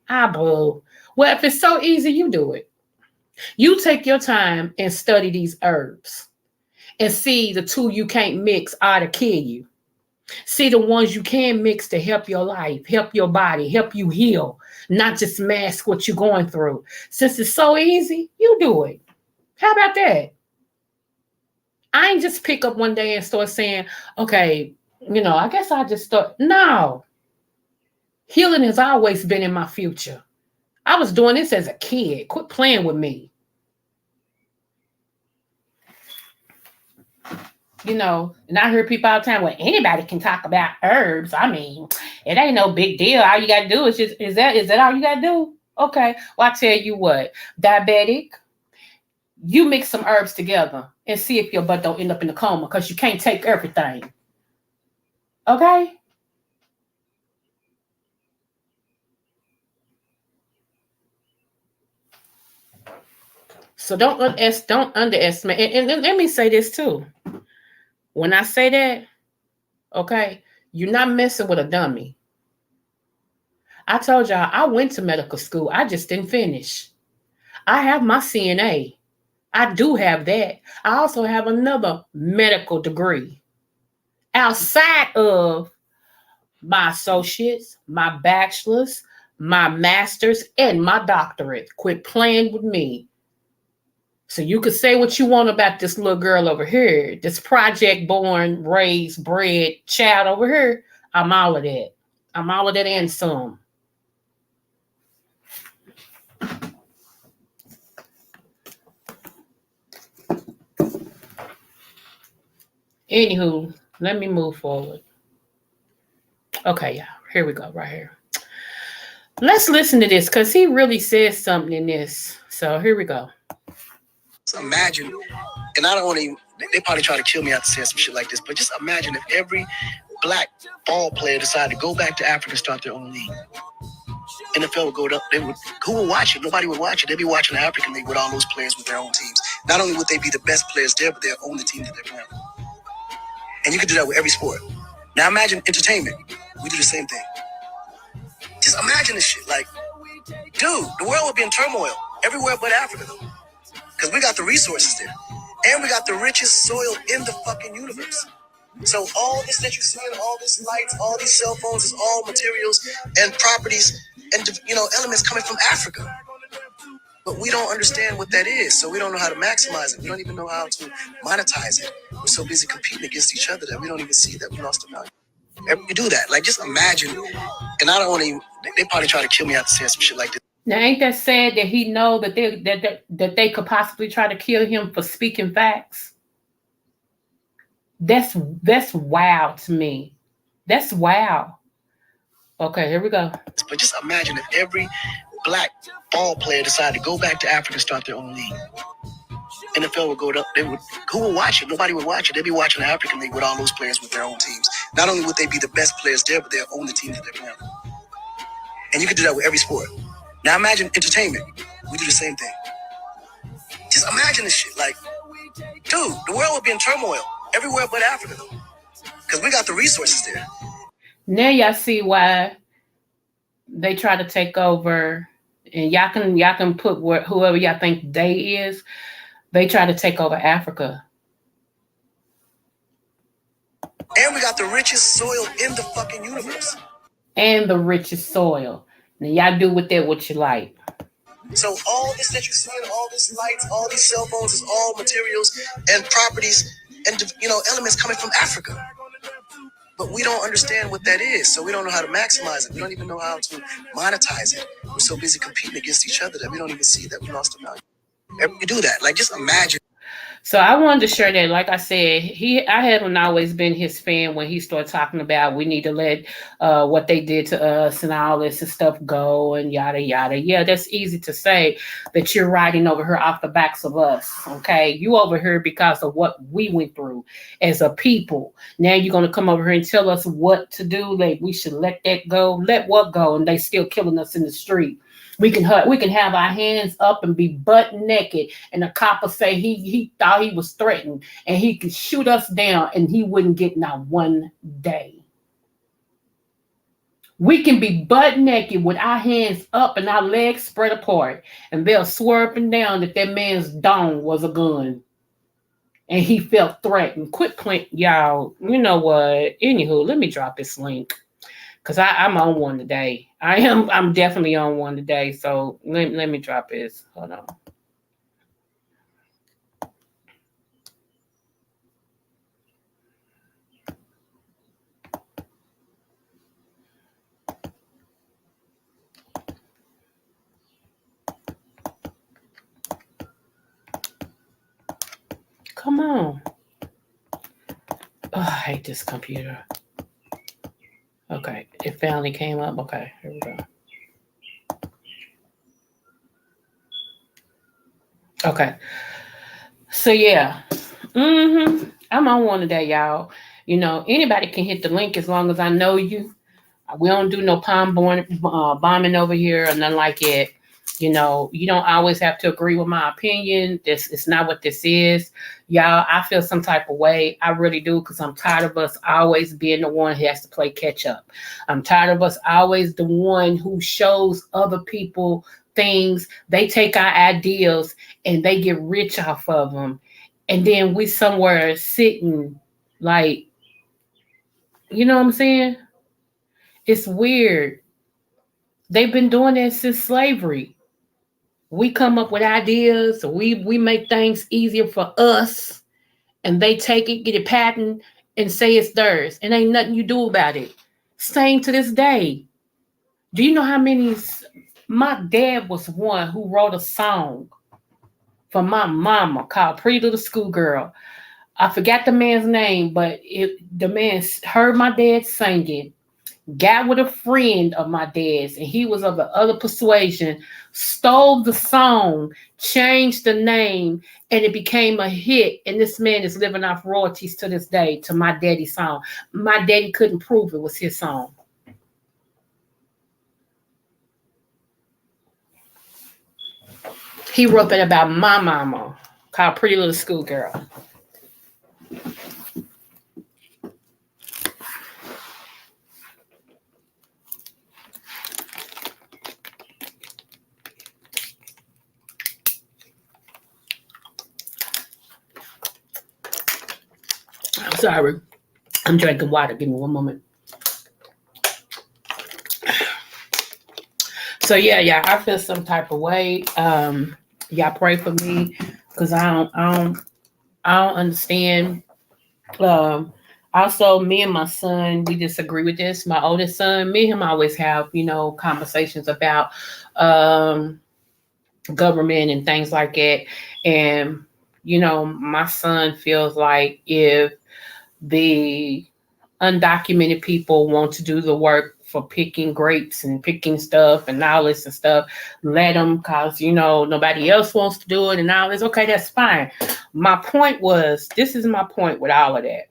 [SPEAKER 1] Well, if it's so easy, you do it. You take your time and study these herbs and see the two you can't mix are to kill you. See the ones you can mix to help your life, help your body, help you heal, not just mask what you're going through. Since it's so easy, you do it. How about that? I ain't just pick up one day and start saying, okay, I guess I just start. No. Healing has always been in my future. I was doing this as a kid. Quit playing with me. And I hear people all the time, well, anybody can talk about herbs. I mean, it ain't no big deal. All you got to do is just, is that all you got to do? Okay. Well, I tell you what, diabetic, you mix some herbs together and see if your butt don't end up in a coma, because you can't take everything. Okay? So don't underestimate. And let me say this too. When I say that, okay, you're not messing with a dummy. I told y'all I went to medical school. I just didn't finish. I have my CNA. I do have that. I also have another medical degree outside of my associates, my bachelor's, my master's, and my doctorate. Quit playing with me. So you could say what you want about this little girl over here, this project born, raised, bred child over here. I'm all of that. I'm all of that and some. Anywho, let me move forward. Okay, yeah, here we go, right here. Let's listen to this, because he really says something in this. So here we go.
[SPEAKER 5] Imagine, and I don't want to, they probably try to kill me after saying some shit like this, but just imagine if every black ball player decided to go back to Africa and start their own league. NFL would go up, who would watch it? Nobody would watch it. They'd be watching the African League with all those players with their own teams. Not only would they be the best players there, but they'll own the team that they're playing. And you could do that with every sport. Now imagine entertainment. We do the same thing. Just imagine this shit. Like, dude, the world would be in turmoil everywhere but Africa, though. Because we got the resources there. And we got the richest soil in the fucking universe. So all this that you see, all this lights, all these cell phones is all materials and properties and, elements coming from Africa. But we don't understand what that is. So we don't know how to maximize it. We don't even know how to monetize it. We're so busy competing against each other that we don't even see that we lost the value. We do that. Like, just imagine. And I don't want to, they probably try to kill me after saying some shit like this.
[SPEAKER 1] Now, ain't that sad that he know that they could possibly try to kill him for speaking facts? That's wild to me. That's wild. Okay, here we go.
[SPEAKER 5] But just imagine if every black ball player decided to go back to Africa and start their own league. NFL would go up. Who would watch it? Nobody would watch it. They'd be watching the African League with all those players with their own teams. Not only would they be the best players there, but they'll own the team that they're playing. And you can do that with every sport. Now imagine entertainment. We do the same thing. Just imagine this shit. Like, dude, the world would be in turmoil everywhere but Africa, though, because we got the resources there.
[SPEAKER 1] Now y'all see why they try to take over, and y'all can put whoever y'all think they is. They try to take over Africa.
[SPEAKER 5] And we got the richest soil in the fucking universe.
[SPEAKER 1] And the richest soil. Now y'all do with that what you like.
[SPEAKER 5] So all this that you see, all these lights, all these cell phones is all materials and properties and elements coming from Africa. But we don't understand what that is, so we don't know how to maximize it. We don't even know how to monetize it. We're so busy competing against each other that we don't even see that we lost the value. We do that. Like, just imagine.
[SPEAKER 1] So I wanted to share that. Like I said, I haven't always been his fan when he started talking about we need to let what they did to us and all this and stuff go and yada yada. Yeah, that's easy to say that you're riding over here off the backs of us. Okay, you over here because of what we went through as a people. Now you're gonna come over here and tell us what to do. Like we should let that go. Let what go? And they still killing us in the street. We can have our hands up and be butt naked, and the cop will say he thought he was threatened, and he could shoot us down, and he wouldn't get not one day. We can be butt naked with our hands up and our legs spread apart, and they'll swear up and down that man's dong was a gun, and he felt threatened. Quit playing, y'all. You know what? Anywho, let me drop this link. Because I'm on one today. I'm definitely on one today. So let me drop this. Hold on. Come on. Oh, I hate this computer. Okay, it finally came up. Okay, here we go. Okay, so yeah, I'm on one today, y'all. Anybody can hit the link as long as I know you. We don't do no bombing over here or nothing like it. You don't always have to agree with my opinion. It's not what this is. Y'all, I feel some type of way. I really do, because I'm tired of us always being the one who has to play catch up. I'm tired of us always the one who shows other people things. They take our ideals and they get rich off of them. And then we somewhere sitting like, you know what I'm saying? It's weird. They've been doing that since slavery. We come up with ideas, we make things easier for us, and they take it, get it patent, and say it's theirs, and ain't nothing you do about it. Same to this day. Do you know how many? My dad was one who wrote a song for my mama called "Pretty Little Schoolgirl." I forgot the man's name, but the man heard my dad singing, got with a friend of my dad's, and he was of the other persuasion, stole the song, changed the name, and it became a hit. And this man is living off royalties to this day to my daddy's song. My daddy couldn't prove it was his song. He wrote that about my mama called Pretty Little Schoolgirl. I'm sorry. I'm drinking water. Give me one moment. So yeah, I feel some type of way. Y'all pray for me, because I don't understand. Also, me and my son, we disagree with this. My oldest son, me and him always have, conversations about government and things like that. And, my son feels like if the undocumented people want to do the work for picking grapes and picking stuff and all this and stuff. Let them, because, nobody else wants to do it and all this. Okay, that's fine. My point was, this is my point with all of that.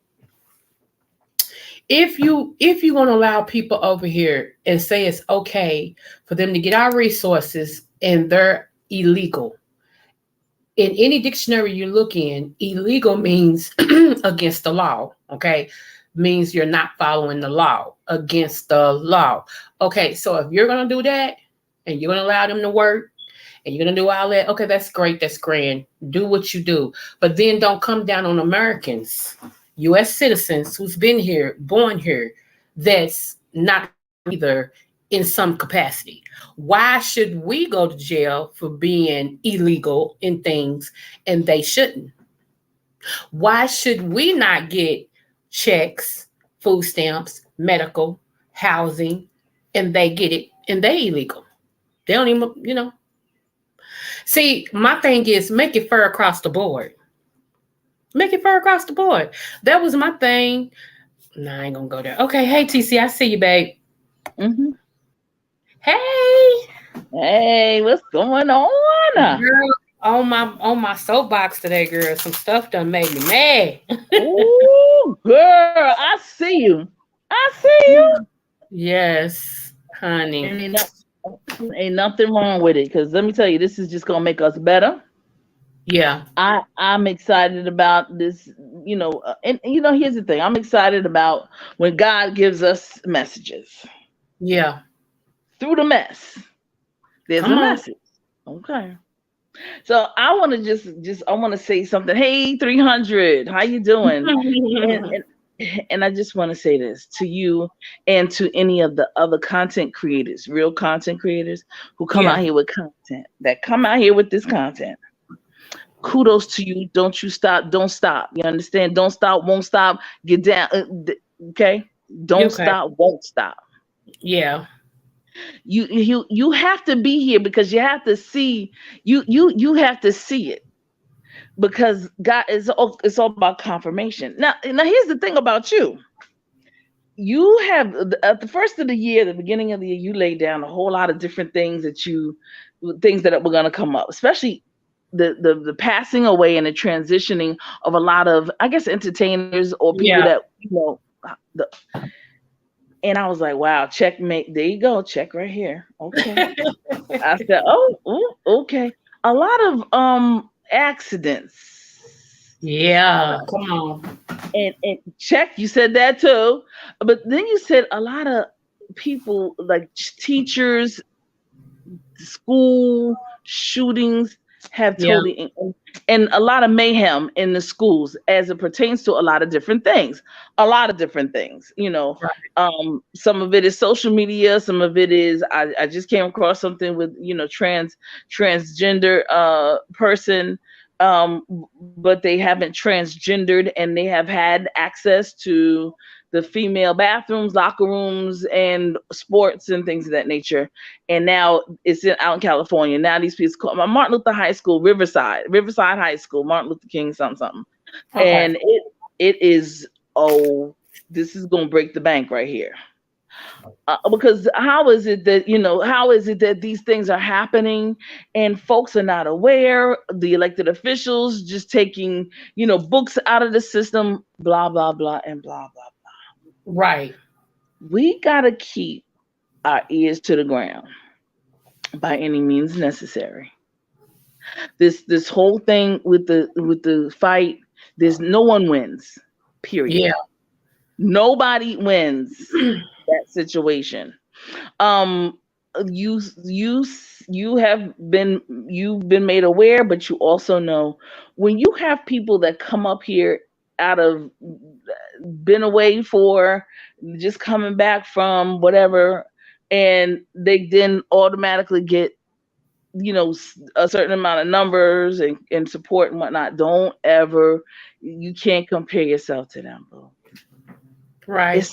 [SPEAKER 1] If you're going to allow people over here and say it's okay for them to get our resources and they're illegal, in any dictionary you look in, illegal means against the law, okay? Means you're not following the law, against the law. Okay, so if you're going to do that and you're going to allow them to work and you're going to do all that, okay, that's great, that's grand. Do what you do. But then don't come down on Americans, U.S. citizens who's been here, born here, that's not either in some capacity. Why should we go to jail for being illegal in things and they shouldn't? Why should we not get checks, food stamps, medical, housing, and they get it and they illegal? They don't even, See, my thing is make it fair across the board. Make it fair across the board. That was my thing. No, I ain't gonna go there. Okay, hey TC, I see you, babe.
[SPEAKER 6] Mm-hmm.
[SPEAKER 1] Hey,
[SPEAKER 6] what's going on?
[SPEAKER 1] Girl, on my soapbox today, girl. Some stuff done made me mad.
[SPEAKER 6] Ooh, girl, I see you.
[SPEAKER 1] Yes, honey.
[SPEAKER 6] Ain't nothing wrong with it, because let me tell you, this is just gonna make us better.
[SPEAKER 1] Yeah.
[SPEAKER 6] I'm excited about this, and here's the thing. I'm excited about when God gives us messages.
[SPEAKER 1] Yeah.
[SPEAKER 6] Through the mess, there's a message. Okay. So I want to I want to say something. Hey, 300, how you doing? and I just want to say this to you and to any of the other content creators, real content creators who come out here with content, that come out here with this content. Kudos to you. Don't you stop. Don't stop. You understand? Don't stop. Won't stop. Get down. Okay. Don't stop. Won't stop.
[SPEAKER 1] Yeah.
[SPEAKER 6] You have to be here because you have to see. You have to see it, because God is. It's all about confirmation. Now here's the thing about you. You have at the first of the year, the beginning of the year, you laid down a whole lot of different things that were going to come up, especially the passing away and the transitioning of a lot of, I guess, entertainers or people that, and I was like, wow, checkmate. There you go. Check right here. Okay. I said, okay. A lot of accidents.
[SPEAKER 1] Yeah. Come on.
[SPEAKER 6] And check, you said that too. But then you said a lot of people, like teachers, school shootings, have totally, and a lot of mayhem in the schools as it pertains to a lot of different things. Right. Some of it is social media. Some of it is, I just came across something with, transgender person, but they haven't transgendered and they have had access to the female bathrooms, locker rooms, and sports and things of that nature. And now it's out in California. Now these people, Martin Luther High School, Riverside High School, Martin Luther King, something. Okay. And it is, this is going to break the bank right here. Because how is it that these things are happening and folks are not aware? The elected officials just taking, books out of the system, blah, blah, blah, and blah, blah, blah.
[SPEAKER 1] Right.
[SPEAKER 6] We got to keep our ears to the ground by any means necessary. This whole thing with the fight, no one wins, period.
[SPEAKER 1] Yeah.
[SPEAKER 6] Nobody wins that situation. You've been made aware, but you also know when you have people that come up here out of been away for just coming back from whatever, and they then automatically get a certain amount of numbers and support and whatnot. You can't compare yourself to them, bro.
[SPEAKER 1] Right.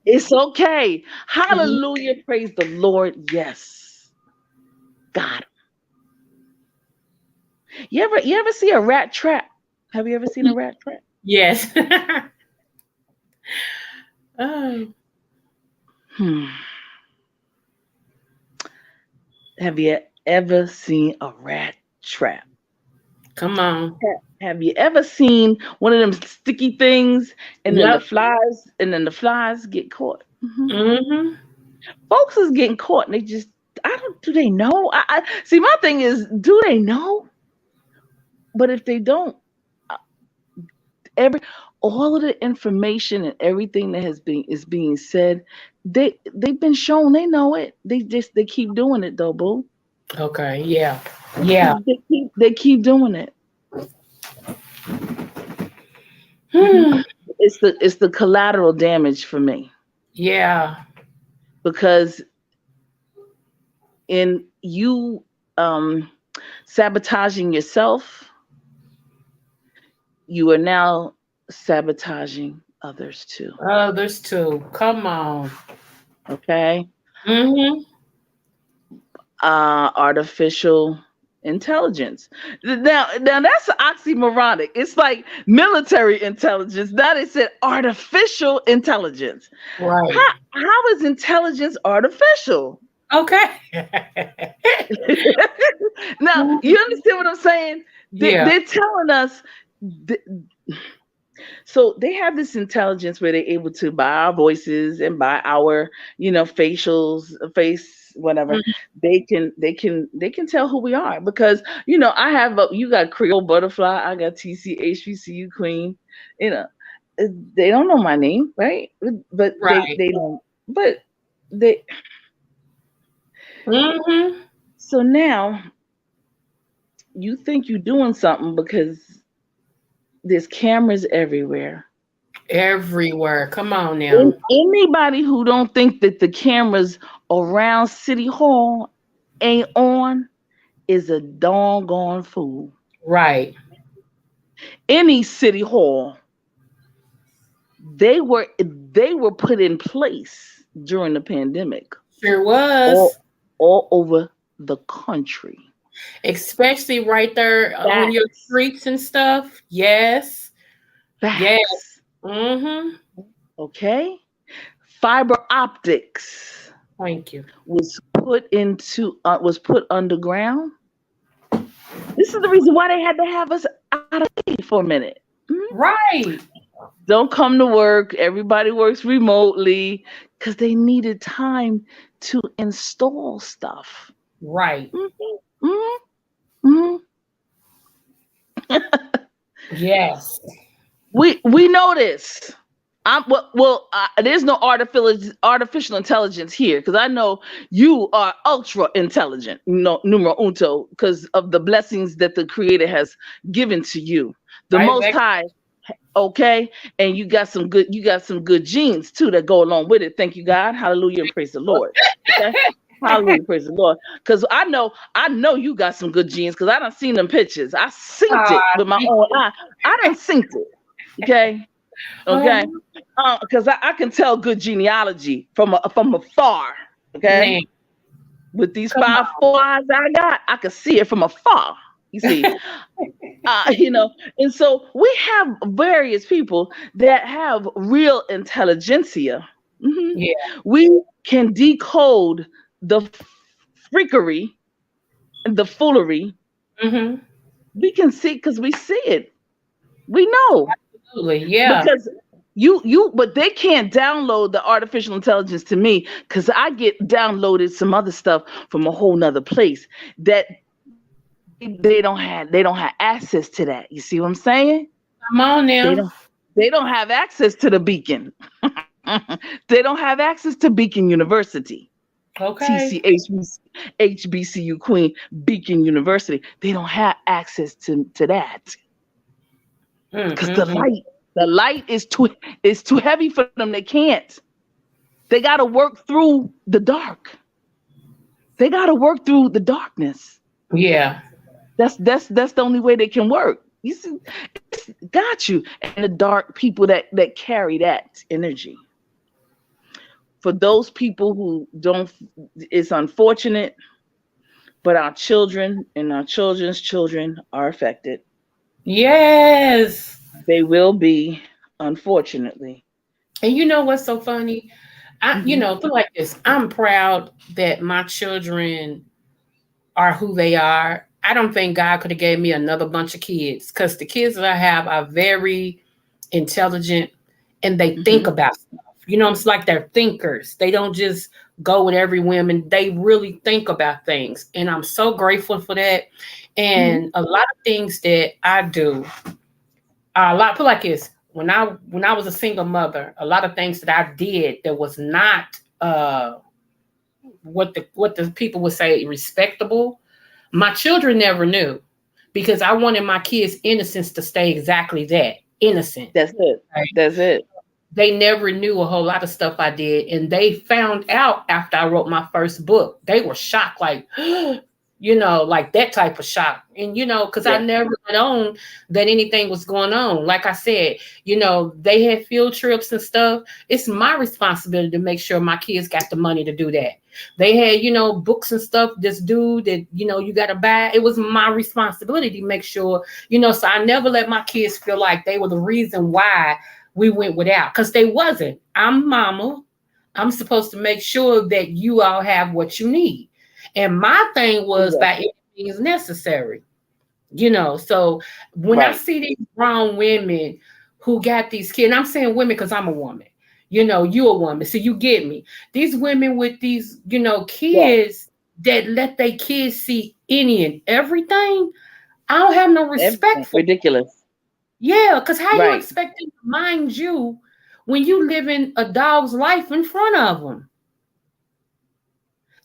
[SPEAKER 6] It's okay. Hallelujah. Mm-hmm. Praise the Lord. Yes. God. You ever see a rat trap? Have you ever seen a rat trap?
[SPEAKER 1] Yes. Oh.
[SPEAKER 6] Have you ever seen a rat trap?
[SPEAKER 1] Come on.
[SPEAKER 6] Have you ever seen one of them sticky things and then
[SPEAKER 1] Yep.
[SPEAKER 6] the flies get caught? Mhm.
[SPEAKER 1] Mm-hmm.
[SPEAKER 6] Folks is getting caught and they just I don't do they know? I see my thing is do they know? But if they don't, uh, every all of the information and everything that has been is being said, they've been shown they know it. They keep doing it though, boo.
[SPEAKER 1] Okay. Yeah. Yeah.
[SPEAKER 6] They keep doing it. Mhm.
[SPEAKER 1] Hmm.
[SPEAKER 6] It's the collateral damage for me
[SPEAKER 1] Yeah.
[SPEAKER 6] because in you um sabotaging yourself, you are now sabotaging others too.
[SPEAKER 1] Others too. Come on.
[SPEAKER 6] Okay.
[SPEAKER 1] Mm-hmm.
[SPEAKER 6] Artificial intelligence. Now that's oxymoronic. It's like military intelligence. Now they said artificial intelligence.
[SPEAKER 1] Right.
[SPEAKER 6] How is intelligence artificial?
[SPEAKER 1] Okay.
[SPEAKER 6] Now you understand what I'm saying?
[SPEAKER 1] Yeah.
[SPEAKER 6] They're telling us. th- So they have this intelligence where they're able to buy our voices and buy our, facials, face, whatever.
[SPEAKER 1] Mhm.
[SPEAKER 6] They can tell who we are because you got Creole Butterfly, I got TCHBCU Queen, you know, uh, they don't know my name, right? But
[SPEAKER 1] Right.
[SPEAKER 6] they don't. But they
[SPEAKER 1] Mm-hmm.
[SPEAKER 6] so now you think you're doing something because there's cameras everywhere.
[SPEAKER 1] Everywhere. Come on now.
[SPEAKER 6] Anybody who don't think that the cameras around City Hall ain't on is a doggone fool.
[SPEAKER 1] Right.
[SPEAKER 6] Any City Hall, they were put in place during the pandemic
[SPEAKER 1] Sure was.
[SPEAKER 6] all all over the country.
[SPEAKER 1] Especially right there on your
[SPEAKER 6] Facts.
[SPEAKER 1] streets and stuff. Yes. Yes.
[SPEAKER 6] Facts.
[SPEAKER 1] Mm-hmm.
[SPEAKER 6] Okay? Fiber optics
[SPEAKER 1] Thank you.
[SPEAKER 6] was put underground. This is the reason why they had to have us out of state for a minute. Mhm.
[SPEAKER 1] Right.
[SPEAKER 6] Don't come to work. Everybody works remotely because they needed time to install stuff.
[SPEAKER 1] Right.
[SPEAKER 6] Mhm, mhm, mhm.
[SPEAKER 1] Yes.
[SPEAKER 6] We know this. There's no artificial intelligence here because I know you are ultra intelligent, numero unto, because of the blessings that the Creator has given to you. The
[SPEAKER 1] Right
[SPEAKER 6] Most
[SPEAKER 1] back.
[SPEAKER 6] High, okay, and you got some good genes too that go along with it. Thank you, God. Hallelujah and praise the Lord. Okay. Hallelujah, praise the Lord. Because I know you got some good genes because I done seen them pictures. I synced it
[SPEAKER 1] Ah,
[SPEAKER 6] with my
[SPEAKER 1] thank
[SPEAKER 6] own
[SPEAKER 1] you.
[SPEAKER 6] eye. I done synced it. Okay. Okay.
[SPEAKER 1] Um,
[SPEAKER 6] Because I can tell good genealogy from afar. Okay.
[SPEAKER 1] man,
[SPEAKER 6] With these
[SPEAKER 1] come
[SPEAKER 6] 5 4 eyes I got, I can see it from afar. You see,
[SPEAKER 1] on.
[SPEAKER 6] and so we have various people that have real intelligentsia. Mhm.
[SPEAKER 1] Yeah.
[SPEAKER 6] We can decode the freakery and the foolery.
[SPEAKER 1] Mm-hmm.
[SPEAKER 6] We can see because we see it. We know
[SPEAKER 1] Absolutely. Yeah.
[SPEAKER 6] because but they can't download the artificial intelligence to me because I get downloaded some other stuff from a whole nother place that they don't have access to that. You see what I'm saying?
[SPEAKER 1] Come on
[SPEAKER 6] They
[SPEAKER 1] now.
[SPEAKER 6] don't they don't have access to the beacon. They don't have access to Beacon University.
[SPEAKER 1] Okay.
[SPEAKER 6] TCHBCU Queen Beacon University. They don't have access to that because the
[SPEAKER 1] Mm-mm-mm.
[SPEAKER 6] light is too heavy for them. They can't. They got to work through the dark. They got to work through the darkness.
[SPEAKER 1] Yeah.
[SPEAKER 6] That's the only way they can work. You see, it's got you and the dark people that carry that energy. For those people who don't, it's unfortunate, but our children and our children's children are affected.
[SPEAKER 1] Yes.
[SPEAKER 6] They will be, unfortunately.
[SPEAKER 1] And you know what's so funny?
[SPEAKER 6] Mhm.
[SPEAKER 1] Put it like this. I'm proud that my children are who they are. I don't think God could have gave me another bunch of kids because the kids that I have are very intelligent and they think about stuff. You know, it's like they're thinkers. They don't just go with every whim, they really think about things. And I'm so grateful for that. And a lot of things that I do, a lot put like this. When I was a single mother, a lot of things that I did that was not what the people would say respectable. My children never knew because I wanted my kids' innocence to stay exactly that, innocent.
[SPEAKER 6] That's it.
[SPEAKER 1] Right?
[SPEAKER 6] That's it.
[SPEAKER 1] They never knew a whole lot of stuff I did, and they found out after I wrote my first book. They were shocked, like, like that type of shock. And because I never let on that anything was going on. Like I said, they had field trips and stuff. It's my responsibility to make sure my kids got the money to do that. They had, books and stuff, this dude that, you got to buy. It was my responsibility to make sure, so I never let my kids feel like they were the reason why we went without, because they wasn't. I'm mama. I'm supposed to make sure that you all have what you need. And my thing was by any means necessary. So when I see these grown women who got these kids, and I'm saying women because I'm a woman, you a woman, so you get me. These women with these, kids that let their kids see any and everything, I don't have no respect for.
[SPEAKER 6] Ridiculous.
[SPEAKER 1] Yeah, because how you expect them to mind you when you living a dog's life in front of them?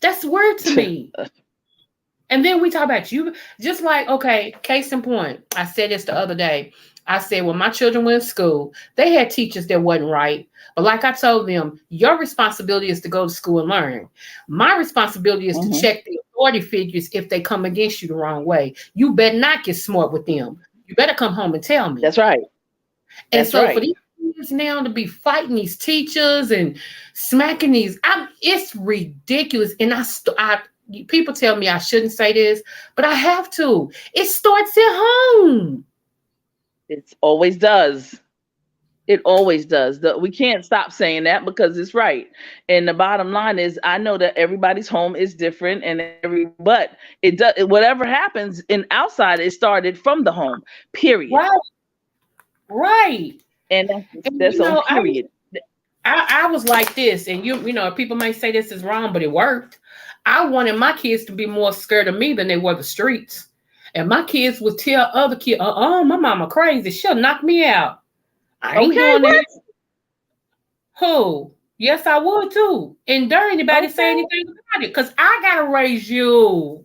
[SPEAKER 1] That's weird to me. And then we talk about you, just like, okay, case in point. I said this the other day. I said, when my children went to school, they had teachers that wasn't right. But like I told them, your responsibility is to go to school and learn. My responsibility is to check the authority figures if they come against you the wrong way. You better not get smart with them. You better come home and tell me.
[SPEAKER 6] That's right.
[SPEAKER 1] And so for these kids now to be fighting these teachers and smacking these, it's ridiculous. And people tell me I shouldn't say this, but I have to. It starts at home.
[SPEAKER 6] It always does. It always does. We can't stop saying that because it's right. And the bottom line is, I know that everybody's home is different, but it does. Whatever happens in outside, it started from the home. Period.
[SPEAKER 1] Right.
[SPEAKER 6] And that's on period.
[SPEAKER 1] I was like this, and people might say this is wrong, but it worked. I wanted my kids to be more scared of me than they were the streets. And my kids would tell other kids, my mama crazy. She'll knock me out. I ain't doing that. Who? Yes, I would too. And there anybody say anything about it, because I gotta raise you.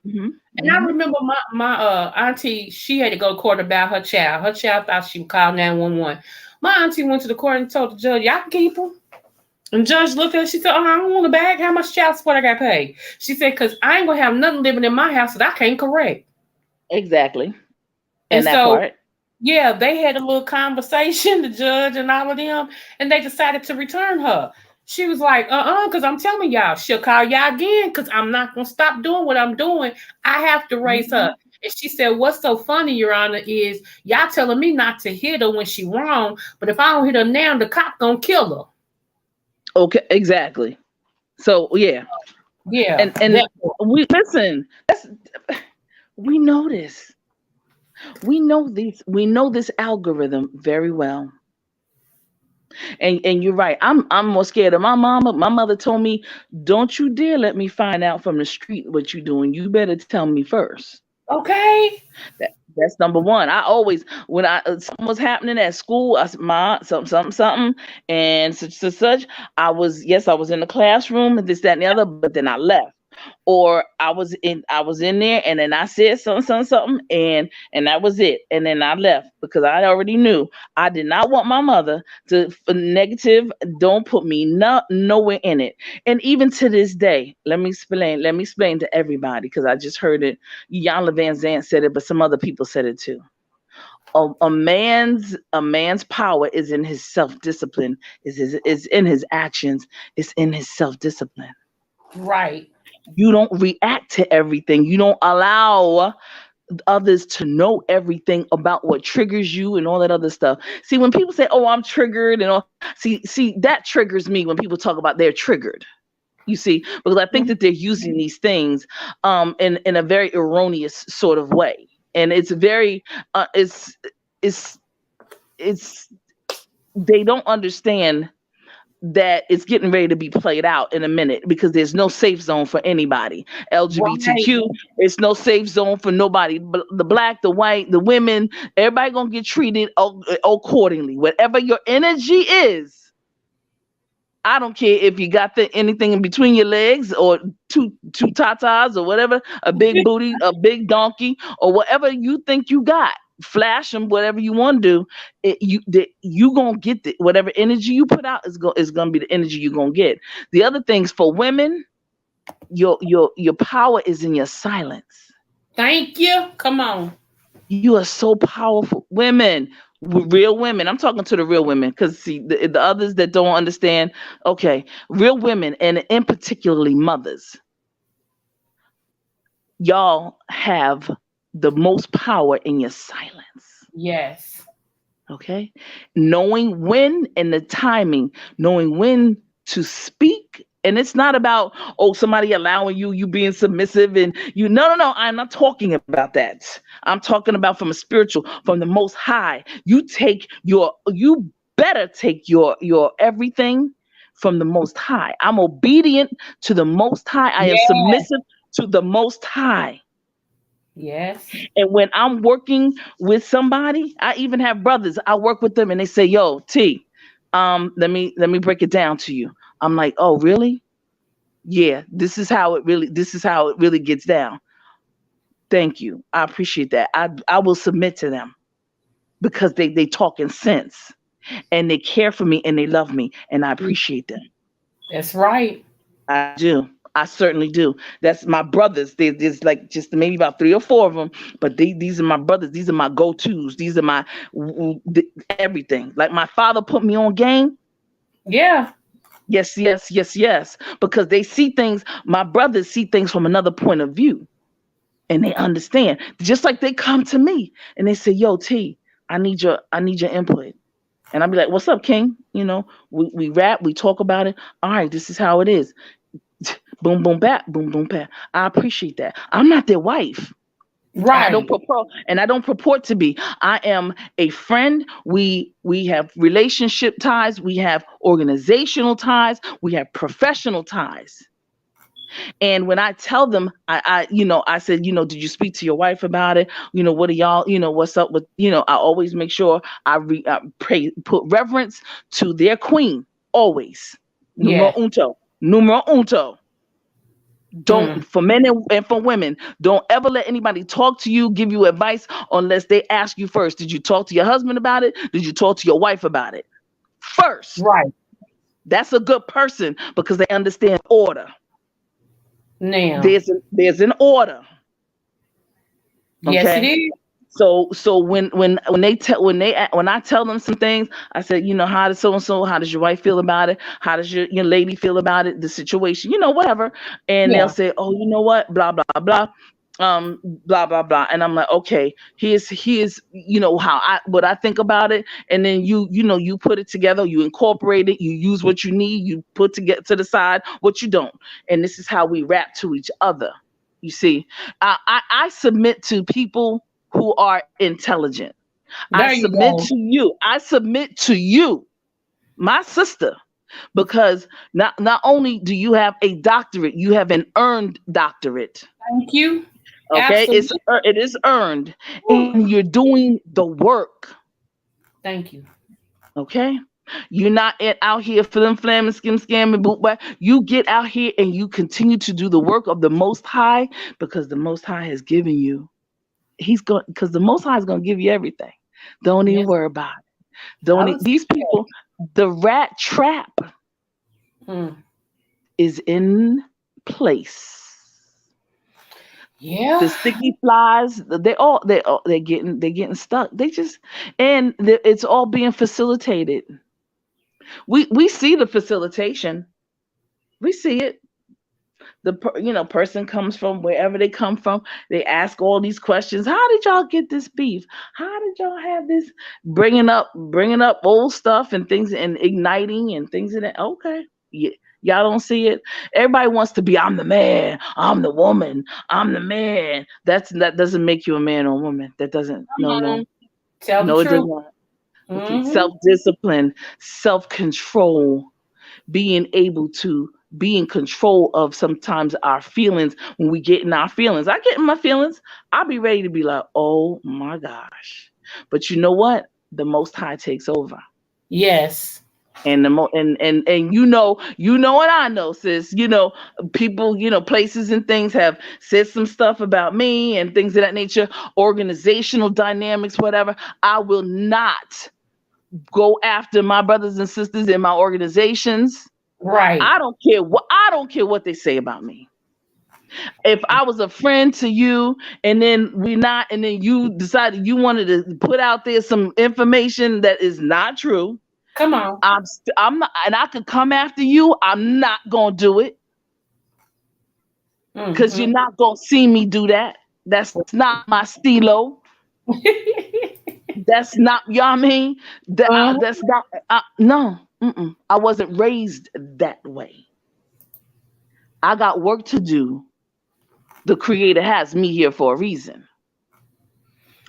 [SPEAKER 1] And I remember my auntie, she had to go to court about her child. Her child thought she would call 911. My auntie went to the court and told the judge, y'all can keep him. And the judge looked at her, she said, I don't want a bag. How much child support I got paid? She said, because I ain't gonna have nothing living in my house that I can't correct.
[SPEAKER 6] Exactly.
[SPEAKER 1] And that so, part. Yeah, they had a little conversation, the judge and all of them, and they decided to return her. She was like, because I'm telling y'all, she'll call y'all again, because I'm not going to stop doing what I'm doing. I have to raise her. And she said, what's so funny, Your Honor, is y'all telling me not to hit her when she wrong, but if I don't hit her now, the cop going to kill her.
[SPEAKER 6] Okay, exactly. So, yeah.
[SPEAKER 1] Yeah.
[SPEAKER 6] And we listen, we know this. We know this algorithm very well. And you're right. I'm more scared of my mama. My mother told me, don't you dare let me find out from the street what you're doing. You better tell me first.
[SPEAKER 1] Okay.
[SPEAKER 6] That's number one. I always, when something was happening at school, I said, Ma, something, and such. I was in the classroom and this, that, and the other, but then I left. Or I was in there and then I said something, and that was it. And then I left because I already knew I did not want my mother to negative. Don't put me nowhere in it. And even to this day, let me explain to everybody, because I just heard it. Yana Van Zandt said it, but some other people said it too. A man's power is in his self-discipline, is in his actions, is in his self-discipline.
[SPEAKER 1] Right.
[SPEAKER 6] You don't react to everything. You don't allow others to know everything about what triggers you and all that other stuff. See, when people say, "Oh, I'm triggered," and all, see, that triggers me when people talk about they're triggered. You see, because I think that they're using these things in a very erroneous sort of way, and it's very it's it's they don't understand that it's getting ready to be played out in a minute, because there's no safe zone for anybody.
[SPEAKER 1] Right.
[SPEAKER 6] LGBTQ, it's no safe zone for nobody. The black, the white, the women, everybody gonna get treated accordingly. Whatever your energy is, I don't care if you got anything in between your legs, or two tatas, or whatever, a big booty, a big donkey, or whatever you think you got. Flash them, whatever you want to do. You gonna get whatever energy you put out is gonna be the energy you gonna get. The other things for women, your power is in your silence.
[SPEAKER 1] Thank you. Come on.
[SPEAKER 6] You are so powerful, women. Real women. I'm talking to the real women, because see the others that don't understand. Okay, real women, and in particularly mothers, y'all have the most power in your silence.
[SPEAKER 1] Yes.
[SPEAKER 6] Okay, knowing when and the timing, knowing when to speak. And it's not about, oh, somebody allowing you being submissive, and no, I'm not talking about that. I'm talking about from a spiritual, from the most high. You better take your everything from the most high. I'm obedient to the most high. I am
[SPEAKER 1] Yes.
[SPEAKER 6] submissive to the most high.
[SPEAKER 1] Yes.
[SPEAKER 6] And when I'm working with somebody, I even have brothers. I work with them, and they say, "Yo, T, let me break it down to you." I'm like, "Oh, really? Yeah, this is how it really gets down. Thank you. I appreciate that. I will submit to them, because they talk in sense, and they care for me, and they love me, and I appreciate them.
[SPEAKER 1] That's right.
[SPEAKER 6] I do. I certainly do. That's my brothers. There's like just maybe about three or four of them, but these are my brothers. These are my go-tos. These are my everything. Like my father put me on game.
[SPEAKER 1] Yeah.
[SPEAKER 6] Yes, yes, yes, yes. Because they see things. My brothers see things from another point of view, and they understand. Just like they come to me and they say, "Yo, T, I need your input." And I'll be like, "What's up, King?" We rap, we talk about it. All right, this is how it is. Boom, boom, back, boom, boom, back. I appreciate that. I'm not their wife. And
[SPEAKER 1] Right.
[SPEAKER 6] I don't purport to be. I am a friend. We have relationship ties, we have organizational ties, we have professional ties. And when I tell them, I said, did you speak to your wife about it? What are y'all, what's up with, I always make sure I pray, put reverence to their queen, always. Numero
[SPEAKER 1] Yes.
[SPEAKER 6] unto. Numero unto. Don't,
[SPEAKER 1] Mm.
[SPEAKER 6] for men and for women, don't ever let anybody talk to you, give you advice, unless they ask you first. Did you talk to your husband about it? Did you talk to your wife about it? First.
[SPEAKER 1] Right.
[SPEAKER 6] That's a good person, because they understand order.
[SPEAKER 1] Now.
[SPEAKER 6] There's an order.
[SPEAKER 1] Yes, it
[SPEAKER 6] Okay.
[SPEAKER 1] is.
[SPEAKER 6] So when I tell them some things, I said, how does so and so, how does your wife feel about it? How does your lady feel about it? The situation, whatever. And they'll
[SPEAKER 1] Yeah.
[SPEAKER 6] say, oh, you know what, blah blah blah, blah blah blah. And I'm like, okay, here's how what I think about it. And then you put it together, you incorporate it, you use what you need, you put to the side what you don't. And this is how we rap to each other. You see, I submit to people who are intelligent. I
[SPEAKER 1] There you
[SPEAKER 6] submit
[SPEAKER 1] go.
[SPEAKER 6] to you. I submit to you, my sister, because not only do you have a doctorate, you have an earned doctorate.
[SPEAKER 1] Thank you.
[SPEAKER 6] Okay,
[SPEAKER 1] Absolutely.
[SPEAKER 6] it is earned, and you're doing the work.
[SPEAKER 1] Thank you.
[SPEAKER 6] Okay. You're not out here flim flam skim scam and boot back. You get out here and you continue to do the work of the Most High, because the Most High has given you. He's going, because the Most High is going to give you everything. Don't even
[SPEAKER 1] Yes.
[SPEAKER 6] worry about it.
[SPEAKER 1] I
[SPEAKER 6] Don't
[SPEAKER 1] was.
[SPEAKER 6] these people? The rat trap
[SPEAKER 1] Mm.
[SPEAKER 6] is in place.
[SPEAKER 1] Yeah.
[SPEAKER 6] The sticky flies, they're getting stuck. They just, and it's all being facilitated. We see the facilitation. We see it. Person comes from wherever they come from. They ask all these questions. How did y'all get this beef? How did y'all have this? Bringing up old stuff and things, and igniting and things in it. Okay, yeah, Y'all don't see it. Everybody wants to be, I'm the man, I'm the woman, I'm the man. That doesn't make you a man or woman. That doesn't. No.
[SPEAKER 1] Tell the
[SPEAKER 6] No, it does
[SPEAKER 1] truth.
[SPEAKER 6] not. Okay.
[SPEAKER 1] Mm-hmm.
[SPEAKER 6] Self-discipline, self-control, being able to be in control of sometimes our feelings. When we get in our feelings, I get in my feelings, I'll be ready to be like, oh my gosh. But you know what? The Most High takes over.
[SPEAKER 1] Yes.
[SPEAKER 6] And and you know what I know, sis. People, places and things have said some stuff about me and things of that nature, organizational dynamics, whatever. I will not go after my brothers and sisters in my organizations.
[SPEAKER 1] Right.
[SPEAKER 6] I don't care what they say about me. If I was a friend to you and then and then you decided you wanted to put out there some information that is not true,
[SPEAKER 1] Come on.
[SPEAKER 6] I'm not, and I could come after you. I'm not gonna do it because you're
[SPEAKER 1] Mm-hmm.
[SPEAKER 6] not gonna see me do that. That's not my stilo. That's not, you know what I mean? That's not, no. I wasn't raised that way. I got work to do. The Creator has me here for a reason.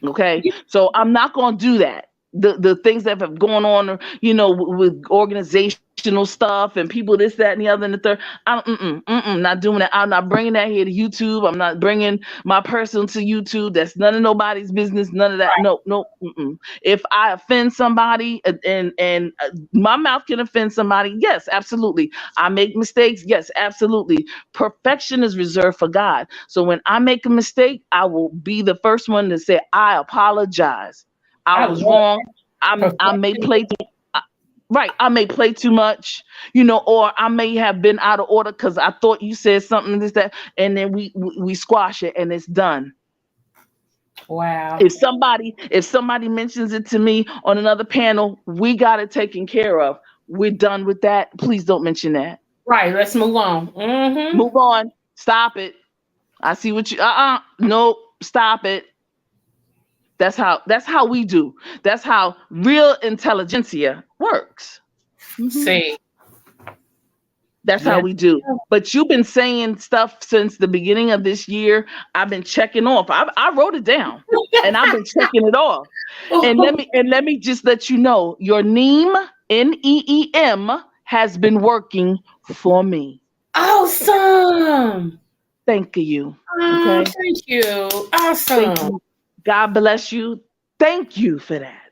[SPEAKER 6] Okay, so I'm not gonna do that. The things that have gone on, with organizational stuff and people, this, that, and the other, and the third. Not doing that. I'm not bringing that here to YouTube. I'm not bringing my personal to YouTube. That's none of nobody's business. None of that. No. If I offend somebody, and my mouth can offend somebody, yes, absolutely. I make mistakes, yes, absolutely. Perfection is reserved for God. So when I make a mistake, I will be the first one to say, I apologize. I was wrong. I may play right. I may play too much, or I may have been out of order because I thought you said something, this, that, and then we squash it and it's done.
[SPEAKER 1] Wow.
[SPEAKER 6] If somebody mentions it to me on another panel, we got it taken care of. We're done with that. Please don't mention that.
[SPEAKER 1] Right. Let's move on. Mm-hmm.
[SPEAKER 6] Move on. Stop it. I see what you. Nope. Stop it. That's how we do. That's how real intelligentsia works.
[SPEAKER 1] See.
[SPEAKER 6] That's how we do. But you've been saying stuff since the beginning of this year. I've been checking off. I wrote it down, and I've been checking it off. And let me just let you know, your NEEM, NEEM, has been working for me.
[SPEAKER 1] Awesome.
[SPEAKER 6] Thank you.
[SPEAKER 1] Okay. Thank you. Awesome.
[SPEAKER 6] Thank you. God bless you. Thank you for that.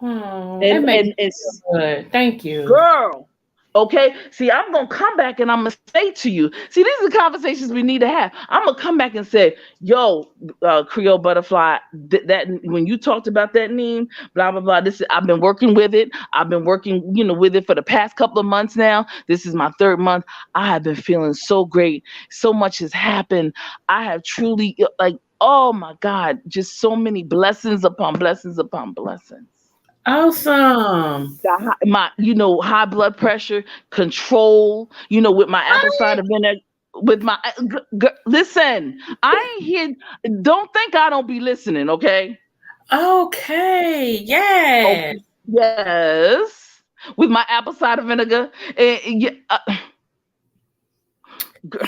[SPEAKER 1] Oh, and it's good. Thank you,
[SPEAKER 6] girl. Okay. See, I'm gonna come back and I'm gonna say to you. See, these are the conversations we need to have. I'm gonna come back and say, "Yo, Creole Butterfly, that when you talked about that name, blah blah blah. I've been working with it. I've been working, with it for the past couple of months now. This is my 3rd month. I have been feeling so great. So much has happened. I have truly oh my God, just so many blessings upon blessings upon blessings."
[SPEAKER 1] Awesome.
[SPEAKER 6] My, high blood pressure control, with my apple cider vinegar, with my, listen, I ain't here. Don't think I don't be listening. Okay.
[SPEAKER 1] Okay. Yes.
[SPEAKER 6] Okay. Yes. With my apple cider vinegar.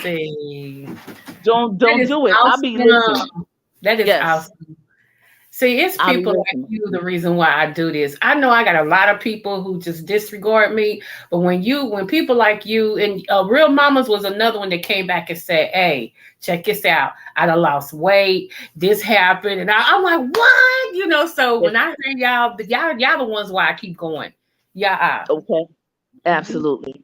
[SPEAKER 1] See.
[SPEAKER 6] Don't do it.
[SPEAKER 1] Awesome.
[SPEAKER 6] I'll be listening.
[SPEAKER 1] That is awesome. See, it's people like you the reason why I do this. I know I got a lot of people who just disregard me, but when people like you, and Real Mamas was another one that came back and said, "Hey, check this out. I done lost weight. This happened," and I'm like, "What?" So when I hear y'all the ones why I keep going. Yeah.
[SPEAKER 6] Okay. Absolutely.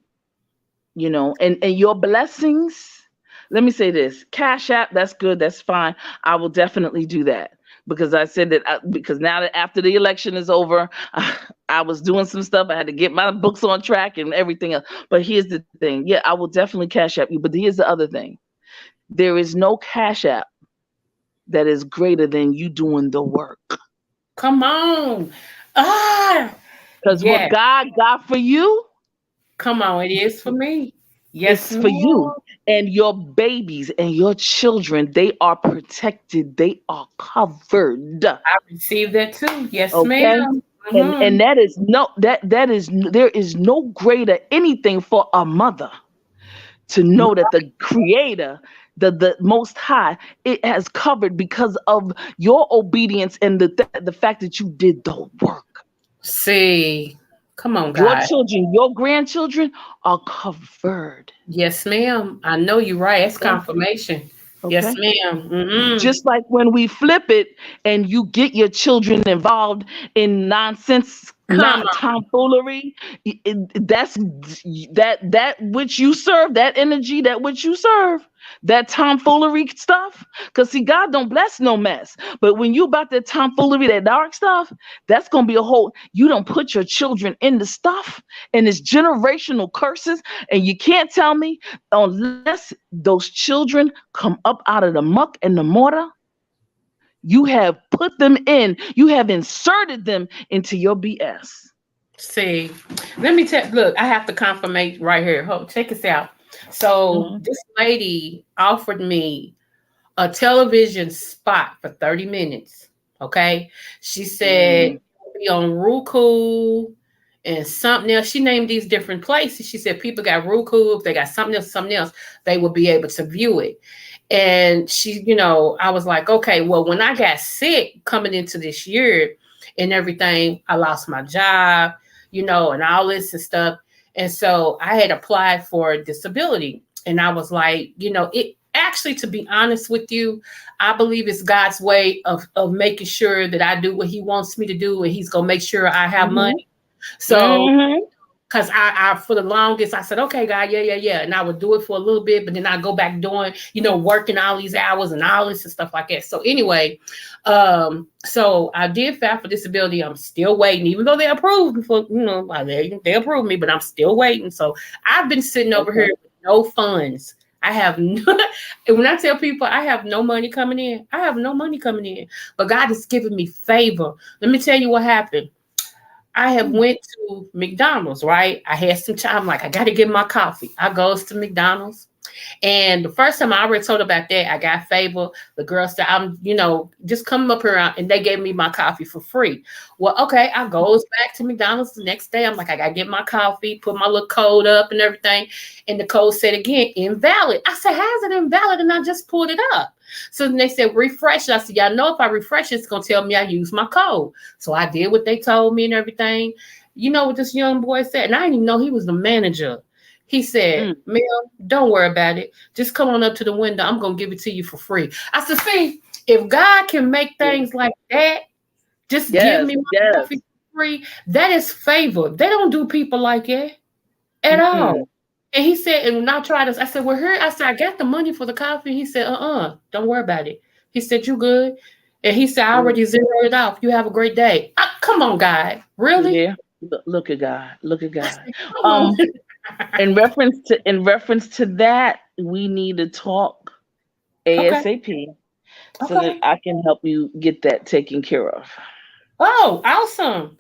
[SPEAKER 6] And your blessings. Let me say this: Cash App. That's good. That's fine. I will definitely do that. Because I said that because now that after the election is over, I was doing some stuff. I had to get my books on track and everything else. But here's the thing. Yeah, I will definitely Cash App you. But here's the other thing. There is no Cash App that is greater than you doing the work.
[SPEAKER 1] Come on.
[SPEAKER 6] Because what God got for you.
[SPEAKER 1] Come on, it is for me. Yes,
[SPEAKER 6] it's for you and your babies and your children. They are protected. They are covered.
[SPEAKER 1] I received that too. Yes, ma'am.
[SPEAKER 6] And that is no that is there is no greater anything for a mother to know that the creator, the most high, it has covered because of your obedience and the fact that you did the work.
[SPEAKER 1] See, come on,
[SPEAKER 6] Your
[SPEAKER 1] God.
[SPEAKER 6] children, your grandchildren are covered.
[SPEAKER 1] Yes, ma'am. I know you're right. It's
[SPEAKER 6] Okay.
[SPEAKER 1] confirmation. Yes,
[SPEAKER 6] Okay.
[SPEAKER 1] ma'am. Mm-hmm.
[SPEAKER 6] Just like when we flip it and you get your children involved in nonsense
[SPEAKER 1] Come on.
[SPEAKER 6] tomfoolery, that's that which you serve, that energy, that which you serve, that tomfoolery stuff. Because see, God don't bless no mess. But when you about that tomfoolery, that dark stuff, that's gonna be a whole. You don't put your children in the stuff, and it's generational curses, and you can't tell me unless those children come up out of the muck and the mortar, you have put them in, you have inserted them into your BS.
[SPEAKER 1] See, let me tell. Look, I have to confirmate right here. Check this out. So
[SPEAKER 6] Mhm.
[SPEAKER 1] this lady offered me a television spot for 30 minutes. Okay, she said
[SPEAKER 6] Mm.
[SPEAKER 1] it'll be on Roku and something else. She named these different places. She said people got Roku, if they got something else, they will be able to view it. And she, I was like, okay, well, when I got sick coming into this year and everything, I lost my job, and all this and stuff. And so I had applied for disability. And I was like, it actually, to be honest with you, I believe it's God's way of making sure that I do what he wants me to do. And he's going to make sure I have
[SPEAKER 6] Mhm.
[SPEAKER 1] money. So
[SPEAKER 6] Mhm.
[SPEAKER 1] because I for the longest I said, okay, God, yeah, and I would do it for a little bit, but then I go back doing, working all these hours and all this and stuff like that. So anyway, so I did file for disability. I'm still waiting, even though they approved for, they approved me, but I'm still waiting. So I've been sitting over
[SPEAKER 6] Okay.
[SPEAKER 1] here with no funds. I have no, and when I tell people I have no money coming in, I have no money coming in, but God has given me favor. Let me tell you what happened. I have went to McDonald's, right? I had some time, like I got to get my coffee. I goes to McDonald's. And the first time I already told about that, I got favor. The girl said, I'm, just coming up here and they gave me my coffee for free. Well, okay, I goes back to McDonald's the next day. I'm like, I got to get my coffee, put my little code up and everything. And the code said again, invalid. I said, how's it invalid? And I just pulled it up. So then they said, refresh it. I said, y'all know if I refresh it, it's going to tell me I use my code. So I did what they told me and everything. You know what this young boy said? And I didn't even know he was the manager. He said,
[SPEAKER 6] Mm.
[SPEAKER 1] ma'am, don't worry about it. Just come on up to the window. I'm going to give it to you for free. I said, see, if God can make things like that, just give
[SPEAKER 6] Yes.
[SPEAKER 1] me my
[SPEAKER 6] Yes.
[SPEAKER 1] coffee for free. That is favor. They don't do people like that at
[SPEAKER 6] Mm-mm.
[SPEAKER 1] all. And he said, and when I tried this, I said, well, here, I said, I got the money for the coffee. He said, don't worry about it. He said, you good. And he said, I already zeroed it off. You have a great day. Come on, God. Really?
[SPEAKER 6] Yeah. Look at God. Look at
[SPEAKER 1] I
[SPEAKER 6] God.
[SPEAKER 1] said, come on.
[SPEAKER 6] In reference to that, we need to talk
[SPEAKER 1] Okay.
[SPEAKER 6] ASAP so that
[SPEAKER 1] Okay.
[SPEAKER 6] I can help you get that taken care of.
[SPEAKER 1] Oh, awesome.